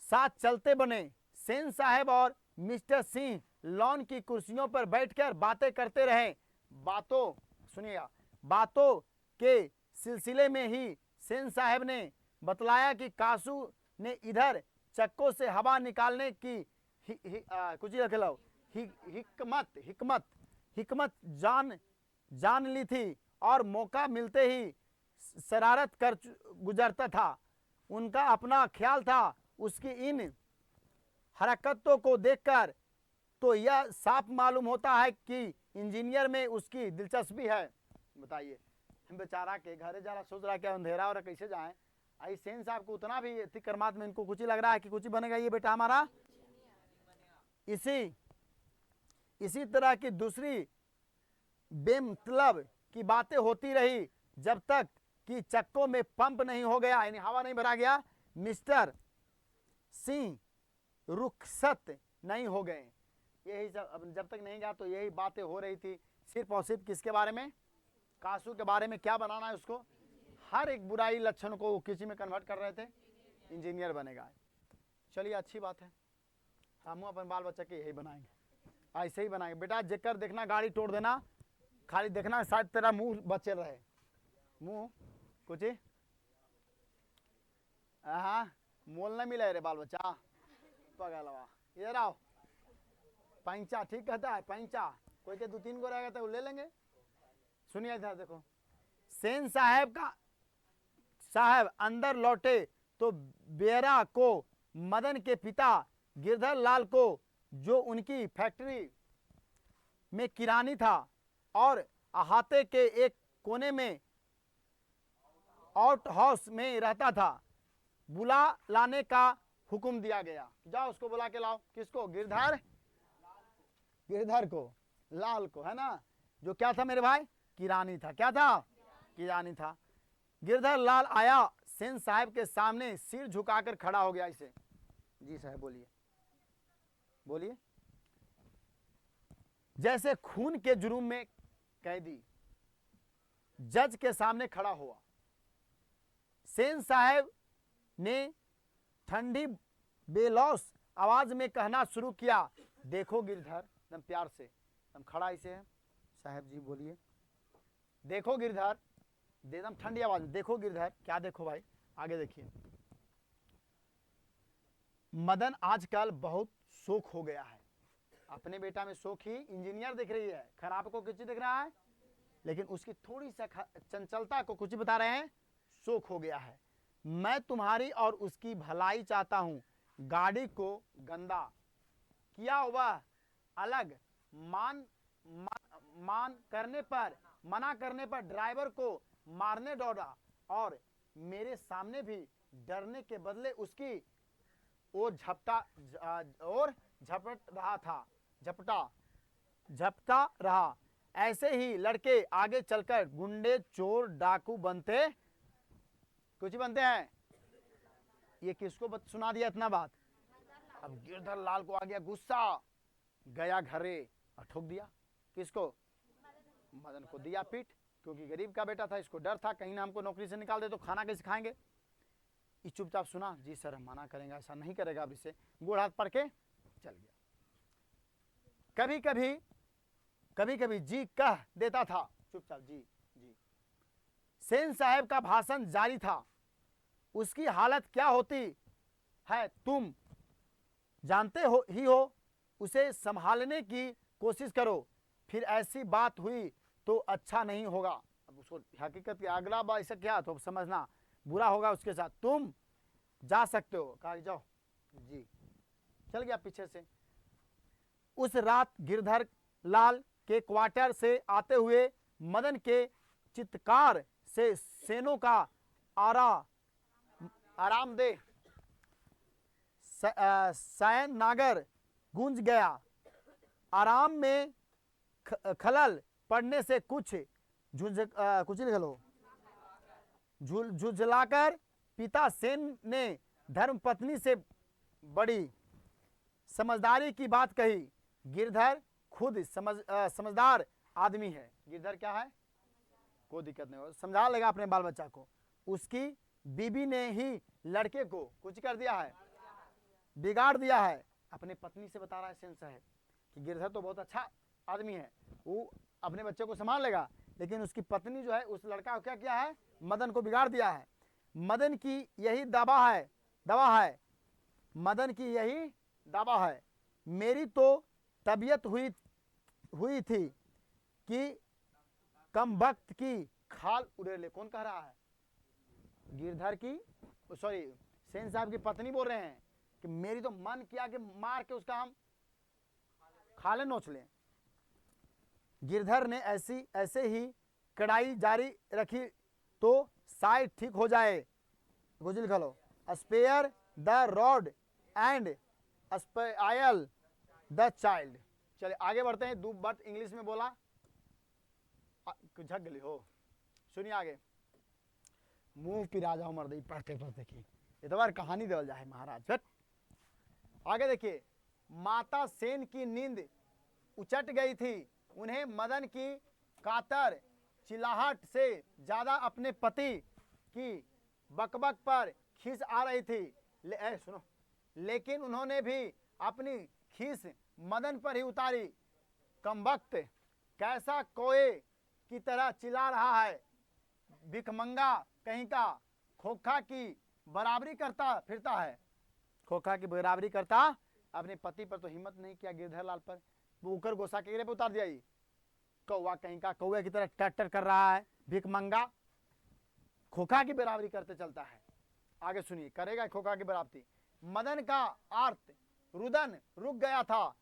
साथ चलते बने। सेन साहब और मिस्टर सिंह लॉन की कुर्सियों पर बैठकर बातें करते रहे। बातों सुनिएगा, बातों के सिलसिले में ही सेन साहब ने बतलाया कि कासू ने इधर चक्कों से हवा निकालने की कुछ रख लो हिकमत जान ली थी और मौका मिलते ही शरारत कर गुजरता था। उनका अपना ख्याल था। उसकी इन हरकतों को देखकर तो यह साफ मालूम होता है कि इंजीनियर में उसकी दिलचस्पी है। बताइए, बेचारा के घरे जा रहा, सोच रहा क्या अंधेरा और कैसे जाए। आई सेन साहब को उतना भी कर्मात में इनको कुछ ही लग रहा है कि कुछ ही बनेगा ये बेटा हमारा। इसी तरह की दूसरी बेमतलब की बातें होती रही जब तक कि चक्कों में पंप नहीं हो गया, यानी हवा नहीं भरा गया। मिस्टर सिंह रुखसत नहीं हो गए। यही सब जब तक नहीं गया तो यही बातें हो रही थी, सिर्फ और सिर्फ किसके बारे में? कासू के बारे में। क्या बनाना है उसको? हर एक बुराई लक्षण को वो किसी में कन्वर्ट कर रहे थे, इंजीनियर बनेगा। चलिए अच्छी बात है, हम अपन बाल बच्चा के यही बनाएंगे, ऐसे ही बनाएंगे। बेटा जेकर देखना गाड़ी तोड़ देना, खाली देखना शायद तेरा मुंह बचे रहे, मुंह कुछ ही हाँ मोल न मिले रे बाल बच्चा। पगलवा इधर आओ, पैंचा ठीक कहता है, पैंचा कोई के 2-3 गो रहेगा तो ले लेंगे। सुनिए इधर देखो, सेन साहब अंदर लौटे तो बेरा को मदन के पिता गिरधर लाल को, जो उनकी फैक्ट्री में किरानी था और अहाते के एक कोने में आउट हाउस में रहता था, बुला लाने का हुक्म दिया गया। जाओ उसको बुला के लाओ। किसको? गिरधर को, लाल को, है ना, जो क्या था मेरे भाई? किरानी था। क्या था? किरानी था। गिरधर लाल आया, सेन साहब के सामने सिर झुकाकर खड़ा हो गया। इसे जी साहब बोलिए बोलिए। जैसे खून के जुर्म में कैदी जज के सामने खड़ा हुआ। सेन साहब ने ठंडी बेलौस आवाज में कहना शुरू किया, देखो गिरधर, एकदम प्यार से, एकदम खड़ा इसे है। साहब जी बोलिए। देखो गिरधर, एकदम ठंडी आवाज में, देखो गिरधर। क्या देखो भाई? आगे देखिए। मदन आजकल बहुत शौक हो गया है। अपने बेटा में शौक ही इंजीनियर दिख रही है, खराब को किसी दिख रहा है, लेकिन उसकी थोड़ी सा चंचलता को कुछ बता रहे हैं, शौक हो गया है। मैं तुम्हारी और उसकी भलाई चाहता हूं। गाड़ी को गंदा किया हुआ अलग, मना करने पर ड्राइवर को मारने दौड़ा और मेरे सामने भी डरने के बदले उसकी ओर झपटा रहा। ऐसे ही लड़के आगे चलकर गुंडे, चोर, डाकू बनते, कुछ बनते हैं। ये किसको सुना दिया इतना बात? अब गिरधर लाल को आ गया गुस्सा, गया घरे और ठोक दिया। किसको? मदन को दिया पीठ, क्योंकि गरीब का बेटा था, इसको डर था कहीं ना हमको नौकरी से निकाल दे तो खाना कैसे खाएंगे। ये चुपचाप सुना, जी सर हम मना करेंगे, ऐसा नहीं करेगा। अब इसे गोड़ हाथ पड़ के चल गया। कभी कभी जी कह देता था, चुपचाप जी जी। सेन साहब का भाषण जारी था। उसकी हालत क्या होती है तुम जानते हो। उसे संभालने की कोशिश करो, फिर ऐसी बात हुई तो अच्छा नहीं होगा। अब उसको हकीकत की अगला बार ऐसा क्या तो समझना बुरा होगा उसके साथ। तुम जा सकते हो। कहा जाओ जी। चल गया पीछे से। उस रात गिरधर लाल के क्वार्टर से आते हुए मदन के चित्कार से सेनों का आरामदेह शयन नागर गूंज गया। आराम में खलल पढ़ने से कुछ कुछ लिख लो, झुझलाकर पिता सेन ने धर्मपत्नी से बड़ी समझदारी की बात कही। गिरधर खुद समझदार आदमी है। गिरधर क्या है, कोई दिक्कत नहीं हो, समझा लेगा अपने बाल बच्चा को। उसकी बीबी ने ही लड़के को कुछ कर दिया है, बिगाड़ दिया है। अपने पत्नी से बता रहा है सेन साहब कि गिरधर तो बहुत अच्छा आदमी है, वो अपने बच्चे को संभाल लेगा, लेकिन उसकी पत्नी जो है उस लड़का को क्या किया है, मदन को बिगाड़ दिया है। मदन की यही दवा है, मदन की यही दावा है। मेरी तो तबीयत हुई थी कि कम वक्त की खाल उड़े ले। कौन कह रहा है, गिरधर की, सॉरी सेन साहब की पत्नी बोल रहे हैं कि मेरी तो मन किया कि मार के उसका हम खाले नोच लें। गिरधर ने ऐसे ही कड़ाई जारी रखी तो शायद ठीक हो जाए। गुजल लिख लो, spare the rod and spare the child. चलिए आगे बढ़ते हैं। दो बात इंग्लिश में बोला, झक गली हो, सुनिए आगे। मुंह पिरा जाओ मर्द पढ़ते पढ़ते की इतवार कहानी देवल जाए महाराज। आगे देखिए, माता सेन की नींद उचट गई थी। उन्हें मदन की कातर चिल्लाहट से ज्यादा अपने पति की बकबक पर खीस आ रही थी। सुनो, लेकिन उन्होंने भी अपनी खीस मदन पर ही उतारी। कमबख्त कैसा कोए की तरह चिल्ला रहा है, भिखमंगा कहीं का, खोखा की बराबरी करता फिरता है। खोखा की बराबरी करता। अपने पति पर तो हिम्मत नहीं किया गिरधर लाल पर, वो उकर गोसा के गिरे पे उतार दिया। कौवा कहीं का, कौवे की तरह टट्टर कर रहा है, भिखमंगा, खोखा की बराबरी करते चलता है। आगे सुनिए, करेगा खोखा की बराबरी। मदन का आर्त रुदन रुक गया था।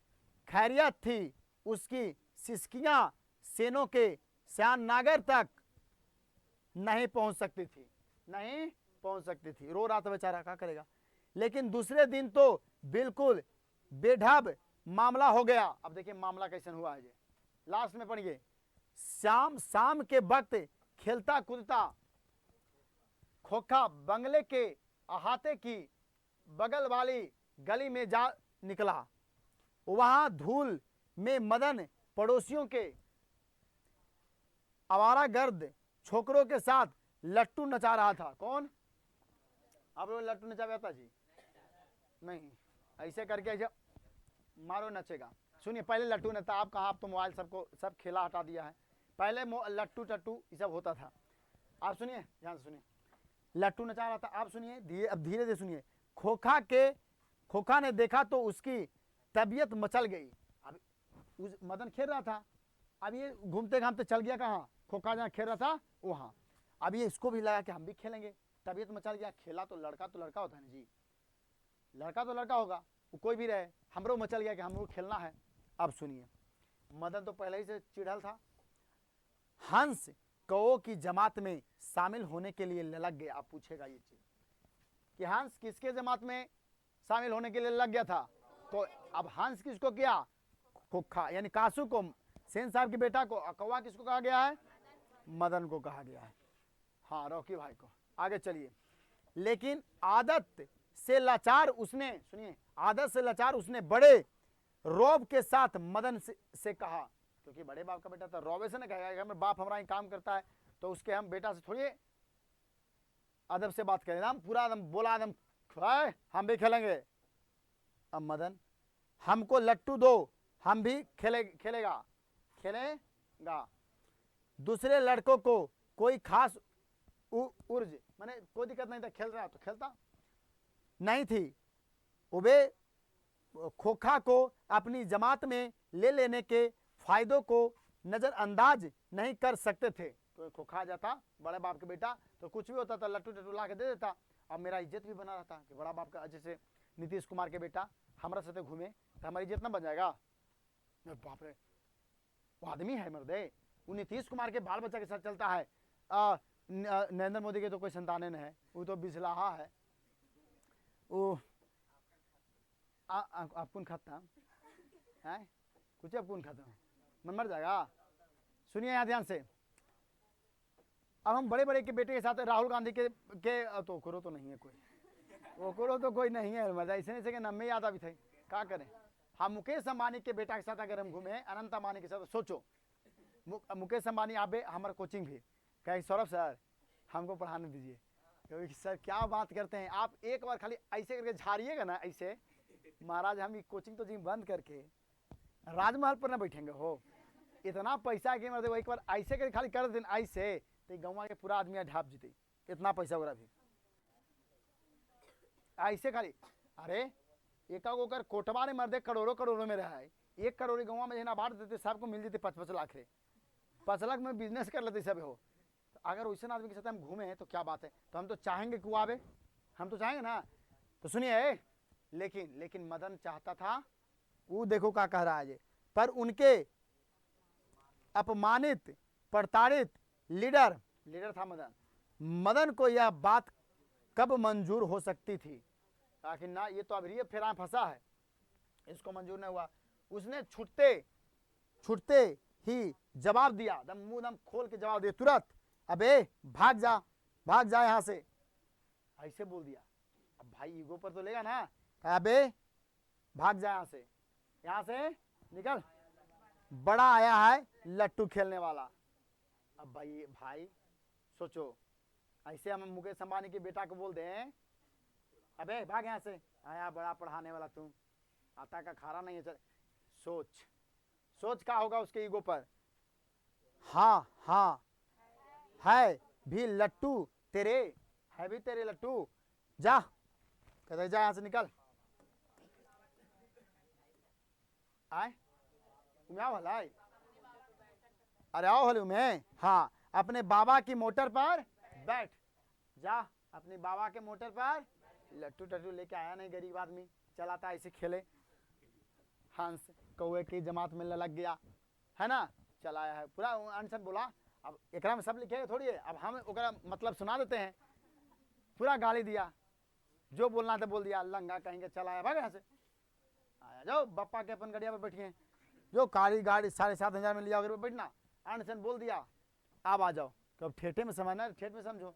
खैरियत थी उसकी सिसकियां सेनों के श्यामनागर तक नहीं पहुंच सकती थी। रो रहा था बेचारा, क्या करेगा। लेकिन दूसरे दिन तो बिल्कुल बेढब मामला हो गया। अब देखिए मामला कैसे हुआ है, लास्ट में पढ़िए। शाम के वक्त खेलता कूदता खोखा बंगले के अहाते की बगल वाली गली में जा निकला। वहां धूल में मदन पड़ोसियों के आवारागर्द छोकरों के साथ लट्टू नचा रहा था। कौन, आप लोग लट्टू नचा आता जी? नहीं, ऐसे करके ऐसे मारो नचेगा। सुनिए, पहले लट्टू नचा, आप कहाँ, आप तो मोबाइल सब खेला हटा दिया है। पहले लट्टू टट्टू ये सब होता था। आप सुनिए, ध्यान से सुनिए, लट्टू नचा रहा था। आप सुनिए, अब धीरे धीरे सुनिए। खोखा ने देखा तो उसकी तबीयत मचल गई। अब मदन खेल रहा था, अब ये घूमते घामते चल गया कहाँ, खोखा जहाँ खेल रहा था वहाँ। अब ये इसको भी लगा कि हम भी खेलेंगे, तबीयत मचल गया। खेला तो लड़का होता है ना जी, लड़का तो लड़का होगा, वो कोई भी रहे, हमरो मचल गया कि हमको खेलना है। अब सुनिए, मदन तो पहले ही से चिढ़ल था। हंस कौओं की जमात में शामिल होने के लिए लग गया। आप पूछेगा ये चीज कि हंस किसके जमात में शामिल होने के लिए लग गया था, तो अब हंस किसको किया, खोखा यानी कासू को, सेन साहब के बेटा को। कौवा किसको कहा गया है, मदन को कहा गया है, हाँ रॉकी भाई को। आगे चलिए। लेकिन आदत से लाचार उसने, सुनिए, आदत से लाचार उसने बड़े रौब के साथ मदन से कहा, क्योंकि बड़े बाप का बेटा था, रौबे से ना कहेगा कि बाप हमारा ही काम करता है तो उसके हम बेटा से थोड़ी अदब से बात करें। हम पूरा एकदम बोला, एकदम हम भी खेलेंगे। अब मदन, हमको लट्टू दो, हम भी खेलेगा। दूसरे लड़कों को कोई खास उर्ज, माने कोई दिक्कत नहीं था, खेल रहा तो खेलता नहीं थी। वे खोखा को अपनी जमात में ले लेने के फायदों को नजरअंदाज नहीं कर सकते थे। तो खोखा जाता, बड़े बाप के बेटा, तो कुछ भी होता था लट्टू टट्टू ला के दे देता। अब मेरा इज्जत भी बना रहता कि बड़ा बाप का, जैसे नीतीश कुमार के बेटा हमारा साथ घूमे तो हमारी इज्जत ना बन जाएगा। बाप रे, वो आदमी है मर्दे, वो नीतीश कुमार के बाल बच्चा के साथ चलता है। नरेंद्र मोदी के तो कोई संतान नहीं है, वो तो बिजलाहा है। वो आप कौन खाता है, कुछ आप कौन खाता मन मर जाएगा। सुनिए यहाँ ध्यान से। अब हम बड़े बड़े के बेटे के साथ राहुल गांधी के तो ओकरो तो नहीं है कोई, ओकरो तो कोई नहीं है, मजा ऐसे नहीं नम्मे याद अभी थे क्या करें। हम मुकेश अंबानी के बेटा के साथ अगर हम घूमे, अनंत अंबानी के साथ, सोचो मुकेश अंबानी आबे हमारा कोचिंग भी कहे सौरभ सर हमको पढ़ाने दीजिए, क्योंकि सर क्या बात करते हैं आप, एक बार खाली ऐसे करके झाड़िएगा ना ऐसे, महाराज हम ये कोचिंग तो जिम बंद करके राजमहल पर ना बैठेंगे हो, इतना पैसा के मतलब एक बार ऐसे करके खाली कर दें ऐसे, तो गाँव के पूरा आदमी ढाप जीते, इतना पैसा वगैरह भी ऐसे खाली। अरे एक ओकर कोटवा ने मर्दे करोड़ों में रहा है, 1 करोड़ गाँव में जना बांट देते सबको मिल जेते 5-5 लाख रे, 5 लाख में बिजनेस कर लेते सब हो। तो अगर वैसे आदमी के साथ हम घूमे तो क्या बात है, तो हम तो चाहेंगे कि वो आवे, हम तो चाहेंगे ना। तो सुनिए, लेकिन मदन चाहता था, वो देखो क्या कह रहा है, पर उनके अपमानित प्रताड़ित लीडर था मदन को यह बात कब मंजूर हो सकती थी, ताकि ना ये तो अब ये फेरा फंसा है, इसको मंजूर नहीं हुआ। उसने छुटते ही जवाब दिया, दम मुंह दम खोल के जवाब दिया तुरंत, अबे भाग जा यहाँ से, ऐसे बोल दिया। अब भाई ईगो पर तो लेगा ना, अबे भाग जा यहाँ से निकल, बड़ा आया है लट्टू खेलने वाला। अब भाई सोचो, ऐसे हम मुकेश अंबानी के बेटा को बोल दें, अबे भाग यहाँ से, आया बड़ा पढ़ाने वाला तू, आता का खारा नहीं है, चल। सोच क्या होगा उसके ईगो पर। हाँ है भी लट्टू तेरे, है भी तेरे लट्टू, जा कहते जा यहाँ से निकल। आए भला, अरे आओ हलू में, हाँ अपने बाबा की मोटर पर बैठ जा, अपने बाबा के मोटर पर लट्टू टट्टू लेके आया नहीं, गरीब आदमी चलाता ऐसे खेले, हंस कौए की जमात में लग गया है ना, चलाया है पूरा आंसर बोला। अब एक में सब लिखे थोड़ी है, अब हम ओकरा मतलब सुना देते हैं, पूरा गाली दिया, जो बोलना था बोल दिया, लंगा कहेंगे चलाया, भाग यहाँ से, आया जाओ बप्पा के अपन गड़िया पर बैठिए, जो काली गाड़ी 7,500 में लिया अगर बैठना, अनसन बोल दिया, अब आ जाओ, कब ठेठे में समझना, ठेठ में समझो।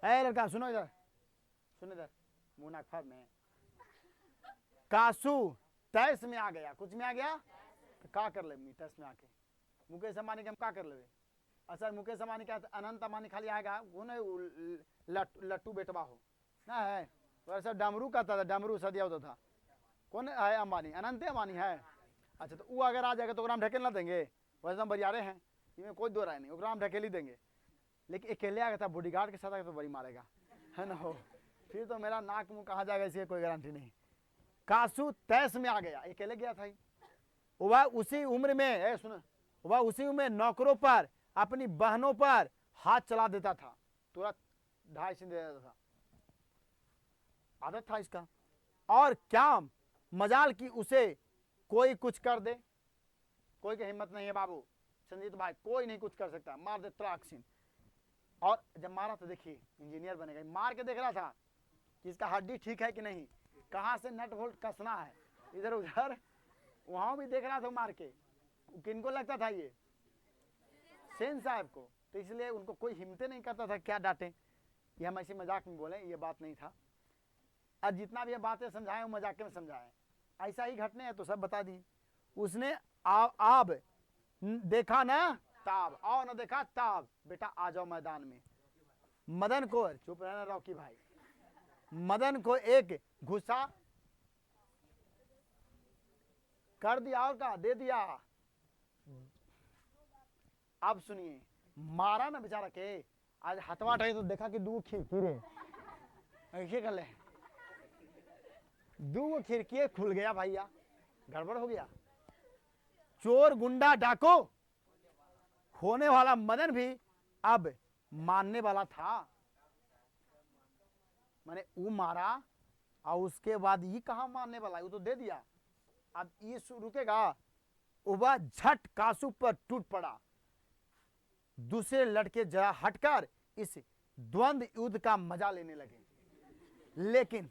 ए लड़का सुनो इधर, मुनाक फर में कासू तैस में आ गया, कुछ में आ गया तो का कर ले, तैस में आके मुकेश अंबानी के हम का कर ले। अच्छा मुकेश अंबानी का अनंत अंबानी खाली आएगा, वो नहीं लट्टू बेटवा हो ना है, वैसा डमरू का था, डमरू सदिया होता था, कौन है अंबानी, अनंत अंबानी है। अच्छा तो वो अगर आ जाएगा तो हम ढकेल ना देंगे, वैसे हम बरियारे हैं, इसमें कोई दो राय नहीं, ओकरा हम ढकेल ही देंगे। लेकिन अकेले आ गया था, बॉडीगार्ड के साथ आएगा तो बड़ी मारेगा, है ना हो, फिर तो मेरा नाक मुंह कहाँ जाएगा, इसकी कोई गारंटी नहीं। कासू तैस में आ गया, अकेले गया था, वह उसी उम्र में सुन, वह उसी उम्र नौकरों पर अपनी बहनों पर हाथ चला देता था, तुरंत 2.5 दे देता था, आदत था इसका। और क्या मजाल की उसे कोई कुछ कर दे, कोई की हिम्मत नहीं है बाबू, संजीत भाई कोई नहीं कुछ कर सकता, मार दे त्राक्सिन। और जब मारा तो देखिए इंजीनियर बनेगा, मार के देख रहा था कि इसका हड्डी ठीक है कि नहीं, कहाँ से नट बोल्ट कसना है, इधर उधर वहां भी देख रहा था मार के, किनको लगता था ये सेन साहब को, तो इसलिए उनको कोई हिम्मत नहीं करता था क्या डांटे, ये हम ऐसे मजाक में बोले, ये बात नहीं था। और जितना भी बातें समझाए वो मजाक में समझाए, ऐसा ही घटने हैं तो सब बता दी। उसने आब देखा ना ताब, आओ ना देखा ताब, बेटा आ जाओ मैदान में। मदन को, चुप रहना रॉकी भाई, मदन को एक घुसा कर दिया और का दे दिया। अब सुनिए, मारा ना बेचारा के, आज हथवा उठाई तो देखा कि 2 खिड़की ऐसे कर ले, 2 खिड़की खुल गया भैया, गड़बड़ हो गया। चोर गुंडा डाको होने वाला मदन भी अब मानने वाला था, मैंने वो मारा और उसके बाद ये कहा मानने वाला, वो तो दे दिया, अब ये रुकेगा। वह झट कासू पर टूट पड़ा, दूसरे लड़के जरा हटकर इस द्वंद्व युद्ध का मजा लेने लगे, लेकिन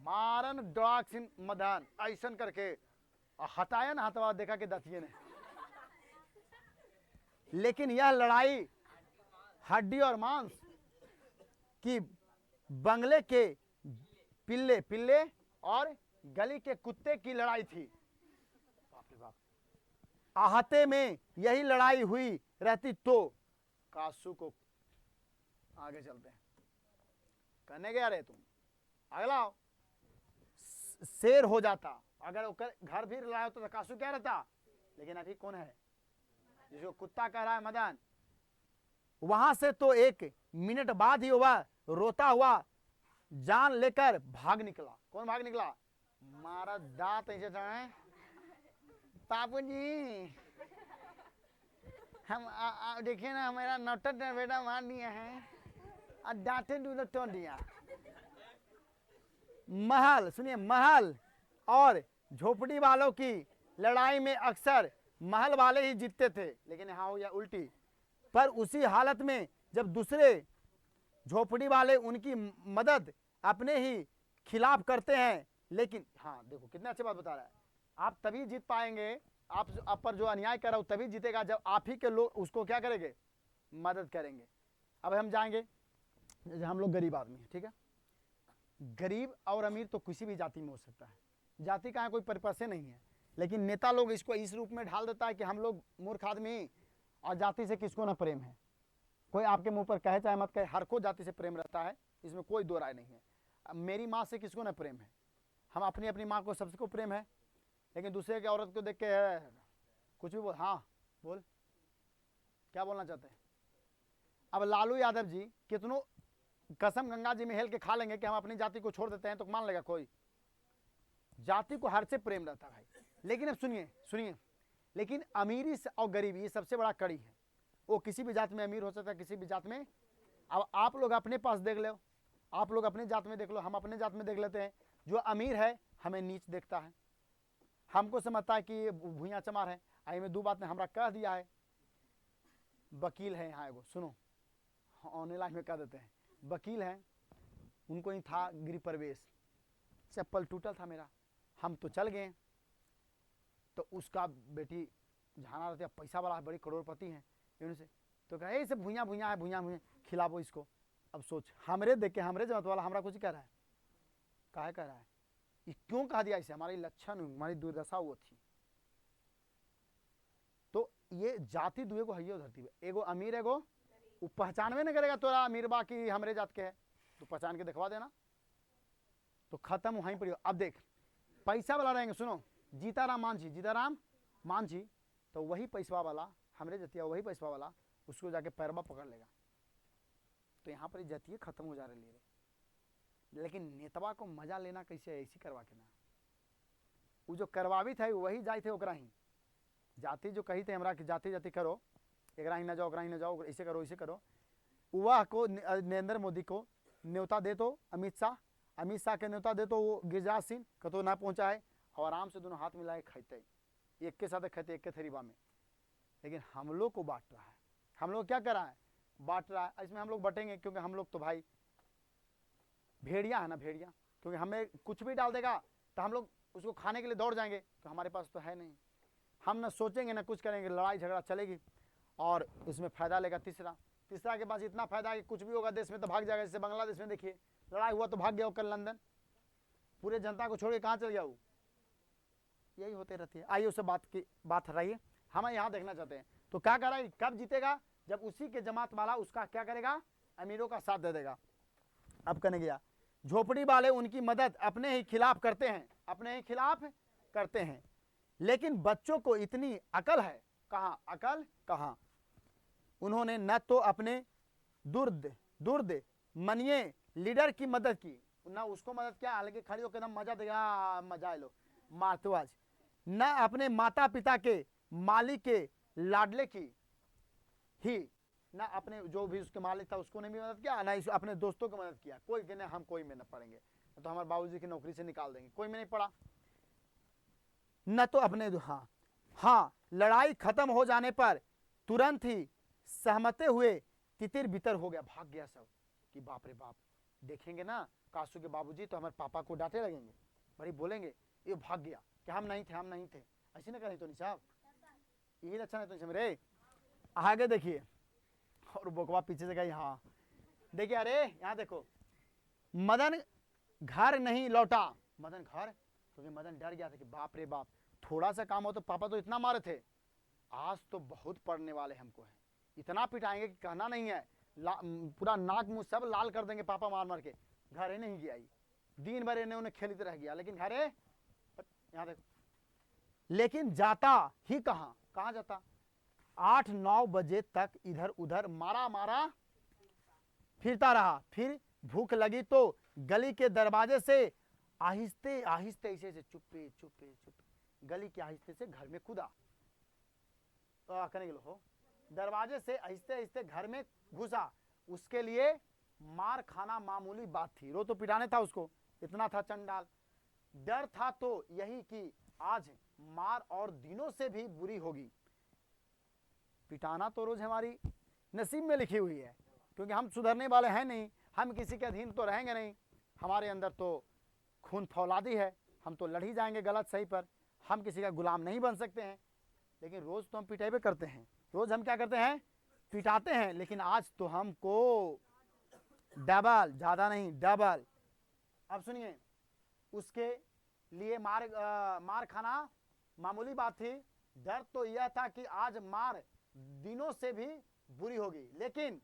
मारन डॉक्सिन मदन ऐसन करके हटाया ना हथवा, देखा कि दतिये ने, लेकिन यह लड़ाई हड्डी और मांस की, बंगले के पिल्ले पिल्ले और गली के कुत्ते की लड़ाई थी। बाप रे बाप। आहते में यही लड़ाई हुई रहती तो कासू को, आगे चलते हैं, करने गया रे तुम, अगला आओ, शेर हो जाता। अगर घर भी लड़ाई होता तो कासू क्या रहता, लेकिन अभी कौन है जिसको कुत्ता कह रहा है मदन। वहां से तो 1 मिनट बाद ही वह रोता हुआ जान लेकर भाग निकला। कौन भाग निकला, मारा दांत ऐसे चढ़ाए, बापू जी हम देखिए ना हमारा नौटक बेटा मार दिया है और डांटे दूध तोड़ दिया। महल, सुनिए, महल और झोपड़ी वालों की लड़ाई में अक्सर महल वाले ही जीतते थे, लेकिन यहाँ हो या उल्टी। पर उसी हालत में जब दूसरे झोपड़ी वाले उनकी मदद अपने ही खिलाफ करते हैं। लेकिन हाँ देखो कितने अच्छी बात बता रहा है, आप तभी जीत पाएंगे, आप पर जो अन्याय कर रहा हो तभी जीतेगा जब आप ही के लोग उसको क्या करेंगे, मदद करेंगे। अब हम जाएंगे, हम लोग गरीब आदमी हैं, ठीक है, गरीब और अमीर तो किसी भी जाति में हो सकता है, जाति का कोई परिपथ नहीं है, लेकिन नेता लोग इसको इस रूप में ढाल देता है कि हम लोग मूर्ख आदमी और जाति से किसको ना प्रेम है। कोई आपके मुंह पर कहे चाहे मत कहे, हर को जाति से प्रेम रहता है, इसमें कोई दो राय नहीं है। अब मेरी माँ से किसको ना प्रेम है, हम अपनी अपनी माँ को सबसे को प्रेम है, लेकिन दूसरे की औरत को देख के कुछ भी बोल, हाँ बोल, क्या बोलना चाहते हैं। अब लालू यादव जी कितनों कसम गंगा जी में हेल के खा लेंगे कि हम अपनी जाति को छोड़ देते हैं, तो मान लेगा कोई, जाति को हर से प्रेम रहता है भाई। लेकिन अब सुनिए सुनिए, लेकिन अमीरी और गरीबी ये सबसे बड़ा कड़ी है। वो किसी भी जात में अमीर हो सकता है, किसी भी जात में। अब आप लोग अपने पास देख लो, आप लोग अपने जात में देख लो, हम अपने जात में देख लेते हैं। जो अमीर है हमें नीच देखता है, हमको समझता है कि ये भूया चमार है। आई में 2 बात ने हमरा कह दिया है, वकील है यहाँ एगो, सुनो ऑनलाइन में कह देते हैं, वकील हैं, उनको ही था गृह प्रवेश, चप्पल टूटल था मेरा, हम तो चल गए, तो उसका बेटी झाना रहती है, पैसा वाला है, बड़ी करोड़पति हैं, इनसे तो कहे ये सब भूया भूया है, भूया भूया खिलावो इसको। अब सोच, हमरे देख के हमरे जमत वाला हमरा कुछ कह रहा है, काहे कह रहा है, ये क्यों कह दिया इसे, हमारी लक्षण हमारी दुर्दशा वो थी। तो ये जाति दुए को हइयो धरती है, एगो अमीर एगो, वो पहचानवे न करेगा तोरा अमीर बा की हमरे जात के है, तो पहचान के दिखवा देना, तो खत्म वहीं पर। अब देख पैसा वाला रहेंगे, सुनो जीताराम मांझी, जीताराम मांझी, तो वही पैसा वाला हमरे जतिया, वही पैसा वाला उसको जाके पैरवा पकड़ लेगा, तो यहाँ पर जतिये खत्म हो जा रही है। लेकिन नेतवा को मजा लेना कैसे, ऐसी करवा के ना, वो जो करवावी थे वही जाए थे, ओकरा ही जाति जो कही थे हमरा कि जाति जाति करो, एकरा ही न जाओ, ओकरा ही न जाओ, ऐसे करो ऐसे करो, वह को नरेंद्र मोदी को न्योता दे तो अमित शाह के न्योता दे तो वो गिरिराज सिंह कतो ना पहुँचाए, और आराम से दोनों हाथ मिलाए खाते, एक के साथ खाते, एक के थरीबा में। लेकिन हम लोग को बांट रहा है, हम लोग क्या कर रहा है, बांट रहा है। इसमें हम लोग बटेंगे, क्योंकि हम लोग तो भाई भेड़िया है ना, भेड़िया, क्योंकि हमें कुछ भी डाल देगा तो हम लोग उसको खाने के लिए दौड़ जाएंगे, तो हमारे पास तो है नहीं, हम ना सोचेंगे ना कुछ करेंगे, लड़ाई झगड़ा चलेगी और उसमें फ़ायदा लेगा तीसरा के पास इतना फायदा है कि कुछ भी होगा देश में तो भाग जाएगा। जैसे बांग्लादेश में देखिए लड़ाई हुआ तो भाग गया कल लंदन, पूरे जनता को छोड़ के कहाँ चल गया वो, यही होते रहती है। आइए उससे बात हटाइए, हम यहाँ देखना चाहते हैं। तो क्या कर रहा है, कब जीतेगा, जब उसी के जमात वाला उसका क्या करेगा, अमीरों का साथ दे देगा। अब करने गया, झोपड़ी वाले उनकी मदद अपने ही खिलाफ करते हैं, अपने ही खिलाफ करते हैं, लेकिन बच्चों को इतनी अकल है कहाँ, अकल कहाँ। उन्होंने न तो अपने दुर्द मनिए लीडर की मदद की, ना उसको मदद किया, हालांकि खड़ी होकर ना मजा देगा, मजा लो मारते आज, न अपने माता पिता के मालिक के लाडले की ही, ना अपने जो भी उसके मालिक था उसको ने भी मदद किया, ना अपने दोस्तों को मदद किया। कोई कहने हम कोई में न पढ़ेंगे, तो हमारे बाबूजी की नौकरी से निकाल देंगे, कोई में नहीं पढ़ा, न तो अपने हाँ लड़ाई खत्म हो जाने पर तुरंत ही सहमते हुए तितिर बितर हो गया, भाग गया सब कि बाप रे बाप, देखेंगे ना कासू के बाबूजी तो हमारे पापा को डांटे लगेंगे, बड़ी बोलेंगे, ये भाग गया कि हम नहीं थे, ऐसे ना करें तो नहीं साहब, यही लक्षण है तो समझ रहे। आगे देखिए, और बोकवा पीछे से गई। हाँ देखिए, अरे यहाँ देखो, मदन घर नहीं लौटा। मदन घर, क्योंकि मदन डर गया था कि बाप रे बाप, थोड़ा सा काम हो तो पापा तो इतना मारे थे, आज तो बहुत पड़ने वाले हमको हैं, इतना पिटाएंगे कि कहना नहीं है, पूरा नाक मुंह सब लाल कर देंगे पापा मार मार के। घरे नहीं गया, दिन भर इन्हें उन्हें खेलते रह गया, लेकिन घरे यहाँ देखो, लेकिन जाता ही कहाँ, कहाँ जाता? 8-9 बजे तक इधर उधर मारा मारा फिरता रहा। फिर भूख लगी तो गली के दरवाजे से आहिस्ते आहिस्ते ऐसे से चुप्पे चुप्पे चुप्पे गली के आहिस्ते से घर में कूदा। तो करने के लो, दरवाजे से आहिस्ते आहिस्ते घर में घुसा। उसके लिए मार खाना मामूली बात थी, रो तो पिटाने था उसको, इतना था चंडाल। डर था तो यही कि आज मार और दिनों से भी बुरी होगी। पिटाना तो रोज हमारी नसीब में लिखी हुई है, क्योंकि हम सुधरने वाले हैं नहीं, हम किसी के अधीन तो रहेंगे नहीं, हमारे अंदर तो खून फौलादी है, हम तो लड़ ही जाएंगे गलत सही पर, हम किसी का गुलाम नहीं बन सकते हैं। लेकिन रोज तो हम पिटाई करते हैं, रोज हम क्या करते हैं? पिटाते हैं। लेकिन आज तो हमको डबल, ज्यादा नहीं डबल। अब सुनिए, उसके लिए मार खाना मामूली बात थी। डर तो यह था कि आज मार दिनों से भी बुरी होगी, लेकिन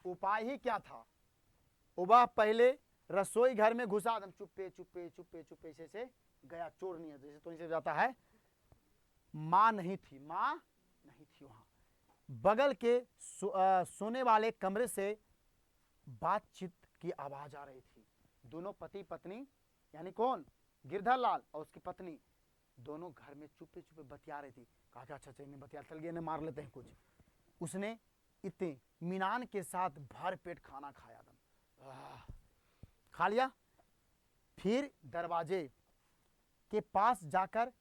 उपाय ही क्या था? वह पहले रसोई घर में घुसा, एकदम चुप्पे चुप्पे चुप्पे चुप्पे से गया, चोर नहीं है जैसे तो इसे जाता है। माँ नहीं थी, माँ नहीं थी वहां। बगल के सोने वाले कमरे से बातचीत की आवाज आ रही थी। दोनों पति पत्नी, यानी कौन? गिरधर लाल और उसकी पत्नी, दोनों घर में चुप्पे चुप्पे बतिया रही थी। कहा अच्छा अच्छा इन्हें बतिया चल गए, इन्हें मार लेते हैं कुछ। उसने इतने मीनान के साथ भर पेट खाना खाया, खा लिया। फिर दरवाजे के पास जाकर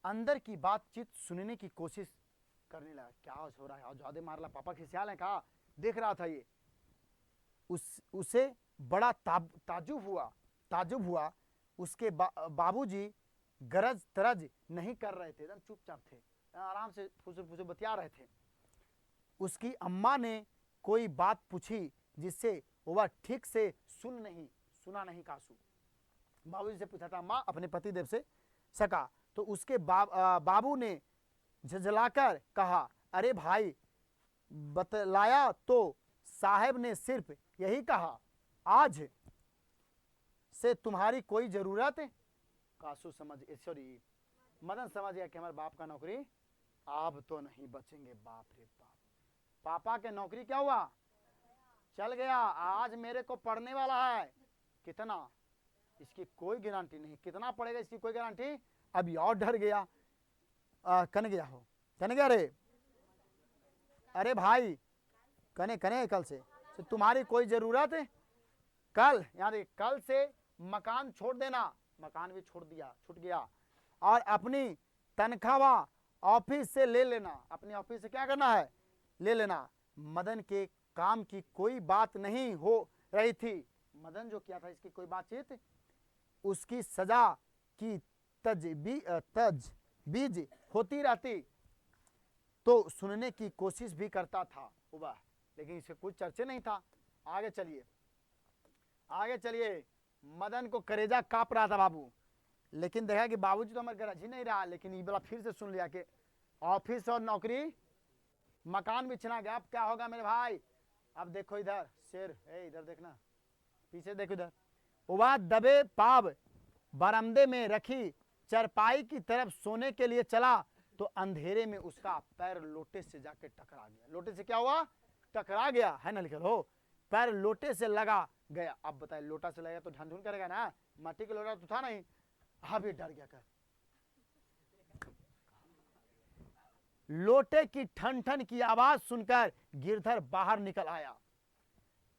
अंदर की बातचीत सुनने की कोशिश करने लगा। क्या हो रहा है? ज्यादा मारला, पापा खिसियाल है, कहा देख रहा था ये। उसे बड़ा ताजुब हुआ। उसके बाबूजी गरज तरज नहीं कर रहे थे, एकदम चुपचाप थे, आराम से फुसुर फुसुर बतिया रहे थे। उसकी अम्मा ने कोई बात पूछी जिससे वह ठीक से सुना नहीं कासू। बाबूजी से पूछा था अम्मा, अपने पतिदेव से सका, तो उसके बाबू ने झुंझलाकर कहा, अरे भाई बतलाया तो साहब ने सिर्फ यही कहा, आज से तुम्हारी कोई जरूरत। कासू सॉरी मदन समझ गया कि हमारे बाप का नौकरी आप तो नहीं बचेंगे। बाप रे बाप, पापा के नौकरी क्या हुआ? चल गया। आज मेरे को पढ़ने वाला है, कितना इसकी कोई गारंटी नहीं, कितना पड़ेगा इसकी कोई गारंटी। अभी और डर गया। कन गया हो, कन गया रे, अरे भाई कने कल से तुम्हारी कोई जरूरत है? कल यानी कल से मकान छोड़ देना। मकान भी छोड़ दिया, छूट गया। और अपनी तनख्वाह ऑफिस से ले लेना। अपनी ऑफिस से क्या करना है? ले लेना। मदन के काम की कोई बात नहीं हो रही थी। मदन जो किया था इसकी कोई बातचीत, उसकी सजा की तजबीज होती रहती तो सुनने की कोशिश भी करता था वह, लेकिन इसे कुछ चर्चे नहीं था। आगे चलिए। मदन को करेजा कांप रहा था बाबू, लेकिन देखा कि बाबूजी तो हमारे गरज ही नहीं रहा, लेकिन ये वाला फिर से सुन लिया कि ऑफिस और नौकरी, मकान भी छिना गया, अब क्या होगा मेरे भाई? अब देखो इधर शेर, इधर देखना, पीछे देखो इधर। वह दबे पाव बरामदे में रखी चरपाई की तरफ सोने के लिए चला तो अंधेरे में उसका पैर लोटे से जाके टकरा गया। लोटे से क्या हुआ? टकरा गया है ना, लिखल हो, पैर लोटे से लगा गया। अब बताए, लोटा से लगा तो ढंढून करेगा ना, माटी का लोटा तो था नहीं। अब ये डर गया। कर लोटे की ठन ठन की आवाज सुनकर गिरधर बाहर निकल आया।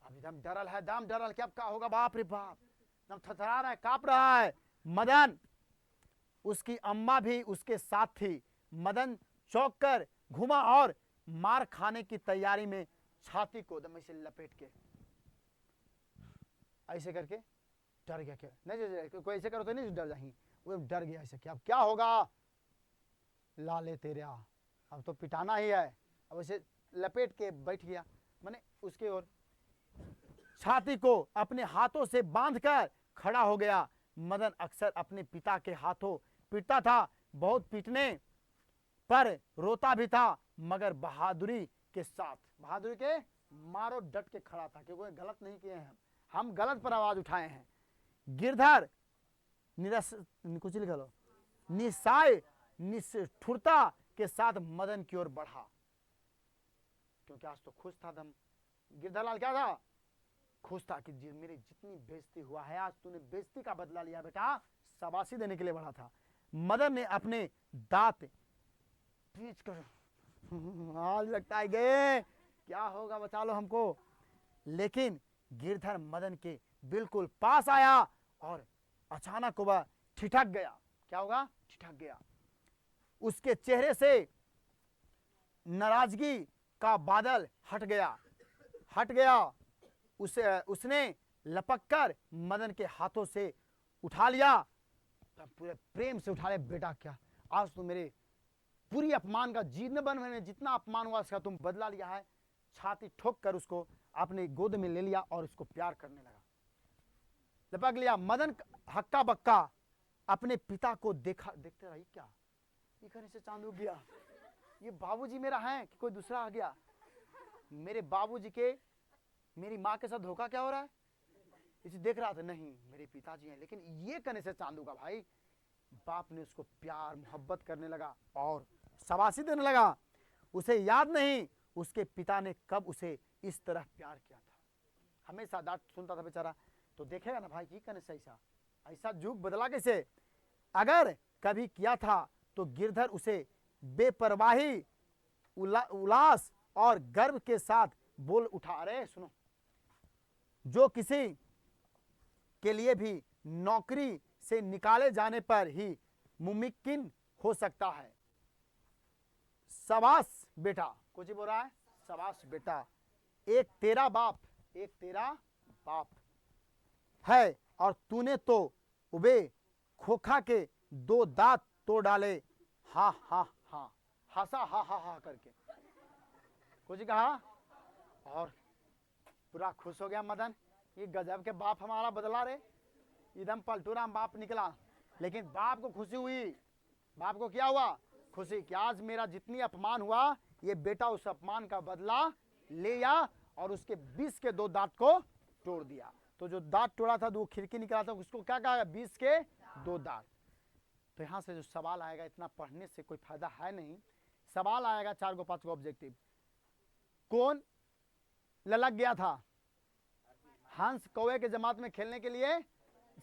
अब एकदम डरल है, दम डरल, क्या क्या होगा? बाप रे बाप, एकदम थरथरा रहा है, कांप रहा है मदन। उसकी अम्मा भी उसके साथ थी। मदन चौंक कर घुमा और मार खाने की तैयारी में छाती को दम से लपेट के ऐसे करके डर गया। क्या नहीं, कोई ऐसे करो तो नहीं डर जाएंगी, वो डर गया ऐसे, क्या होगा? लाले तेरा अब तो पिटाना ही है। अब उसे लपेट के बैठ गया, मैंने उसके ओर छाती को अपने हाथों से बांधकर खड़ा हो गया। मदन अक्सर अपने पिता के हाथों पीटता था, बहुत पीटने पर रोता भी था, मगर बहादुरी के साथ, बहादुरी के मारो डट के खड़ा था, क्योंकि गलत नहीं किए हैं, हम गलत पर आवाज उठाए हैं। गिरधर निरस कुछ लिख लो, निस्साय निष्ठुरता के साथ मदन की ओर बढ़ा, क्योंकि आज तो खुश था दम। गिरधरलाल क्या था? खुश था कि मेरी जितनी बेइज्जती हुआ है, आज तूने बेइज्जती का बदला लिया बेटा, शाबाशी देने के लिए बढ़ा था। मदन ने अपने दांत पीच कर आज लगता है गे क्या होगा, बचा लो हमको। लेकिन गिरधर मदन के बिल्कुल पास आया और अचानक वह ठिठक गया। क्या होगा? ठिठक गया। उसके चेहरे से नाराजगी का बादल हट गया। उसने लपककर मदन के हाथों से उठा लिया, तब पूरे प्रेम से उठा ले, बेटा क्या आज तुम मेरे पूरी अपमान का जितना अपमान हुआ उसका तुम बदला लिया है। छाती ठोक कर उसको अपने गोद में ले लिया और उसको प्यार करने लगा, लपक लिया। मदन हक्का बक्का अपने पिता को देखते रही, क्या ये कहने से चांदू गया, ये बाबूजी मेरा है कि कोई दूसरा आ गया? मेरे बाबूजी के मेरी माँ के साथ धोखा क्या हो रहा है? इसे देख रहा था, नहीं मेरे पिताजी हैं। लेकिन ये कहने से चांदू का भाई, बाप ने उसको प्यार मोहब्बत करने लगा और शाबाशी देने लगा। उसे याद नहीं उसके पिता ने कब उसे इस तरह प्यार किया था। हमेशा डांट सुनता था बेचारा, तो देखेगा ना भाई, ये कहने से ऐसा जुग बदला कैसे? अगर कभी किया था तो गिरधर उसे बेपरवाही, उल्लास और गर्व के साथ बोल उठा, अरे सुनो, जो किसी के लिए भी नौकरी से निकाले जाने पर ही मुमकिन हो सकता है। शाबाश बेटा, कुछ ही बोल रहा है, शाबाश बेटा, एक तेरा बाप है और तूने तो उबे खोखा के 2 दांत तोड़ डाले। हा हा हा, हंसा हा हा हा करके, कुछ कहा और पूरा खुश हो गया मदन। ये गजब के बाप हमारा बदला रे, एकदम पलटूराम बाप निकला। लेकिन बाप को खुशी हुई, बाप को क्या हुआ? खुशी कि आज मेरा जितनी अपमान हुआ, ये बेटा उस अपमान का बदला ले लिया और उसके 20 के 2 दांत को तोड़ दिया। तो जो दांत तोड़ा था, 2 खिड़की निकला था, उसको क्या कहा? 20 के 2 दांत। तो यहां से जो सवाल आएगा, इतना पढ़ने से कोई फायदा है नहीं, सवाल आएगा 4 को 5 को ऑब्जेक्टिव। कौन ललक गया था? हंस कौवे के जमात में खेलने के लिए,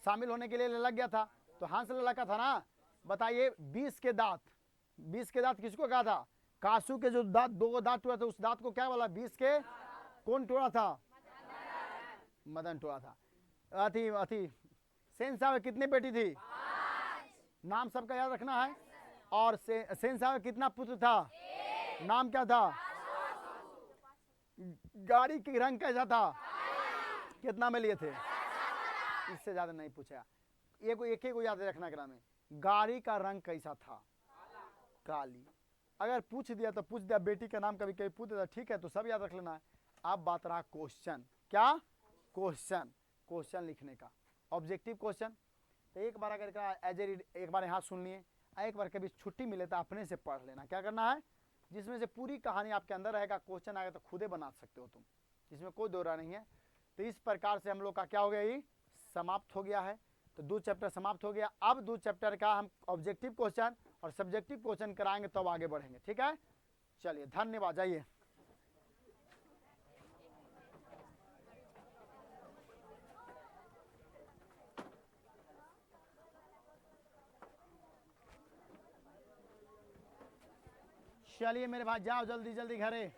शामिल होने के लिए ललक गया था, तो हंस ललका था ना। बताइए 20 के दांत, 20 के दांत किसको कहा था? कासू के जो दांत 2 दांत टूटा था, उस दांत को क्या बोला? 20 के। कौन तोड़ा था? मदन तोड़ा था। अति सेन साहब कितनी बेटी थी? नाम सबका याद रखना है। और सेन साहब कितना पुत्र था? नाम क्या था? गाड़ी की रंग कैसा था? कितना में लिए थे? इससे ज्यादा नहीं पूछा, एक ही को याद रखना ग्राम में, गाड़ी का रंग कैसा था? काली। अगर पूछ दिया तो पूछ दिया, बेटी का नाम कभी कभी पूछ दिया, ठीक है, तो सब याद रख लेना है। अब बात रहा क्वेश्चन, क्या क्वेश्चन लिखने का, ऑब्जेक्टिव क्वेश्चन। तो एक बार अगर एज ए रीड एक बार यहाँ सुन लिए, एक बार कभी छुट्टी मिले तो अपने से पढ़ लेना। क्या करना है? जिसमें से पूरी कहानी आपके अंदर रहेगा, क्वेश्चन आएगा तो खुदे बना सकते हो तुम, इसमें कोई दो राय नहीं है। तो इस प्रकार से हम लोग का क्या हो गया, ये समाप्त हो गया है। तो 2 चैप्टर समाप्त हो गया। अब 2 चैप्टर का हम ऑब्जेक्टिव क्वेश्चन और सब्जेक्टिव क्वेश्चन कराएंगे, तब आगे बढ़ेंगे। ठीक है, चलिए धन्यवाद। जाइए। चलिए मेरे भाई, जाओ जल्दी जल्दी घरे।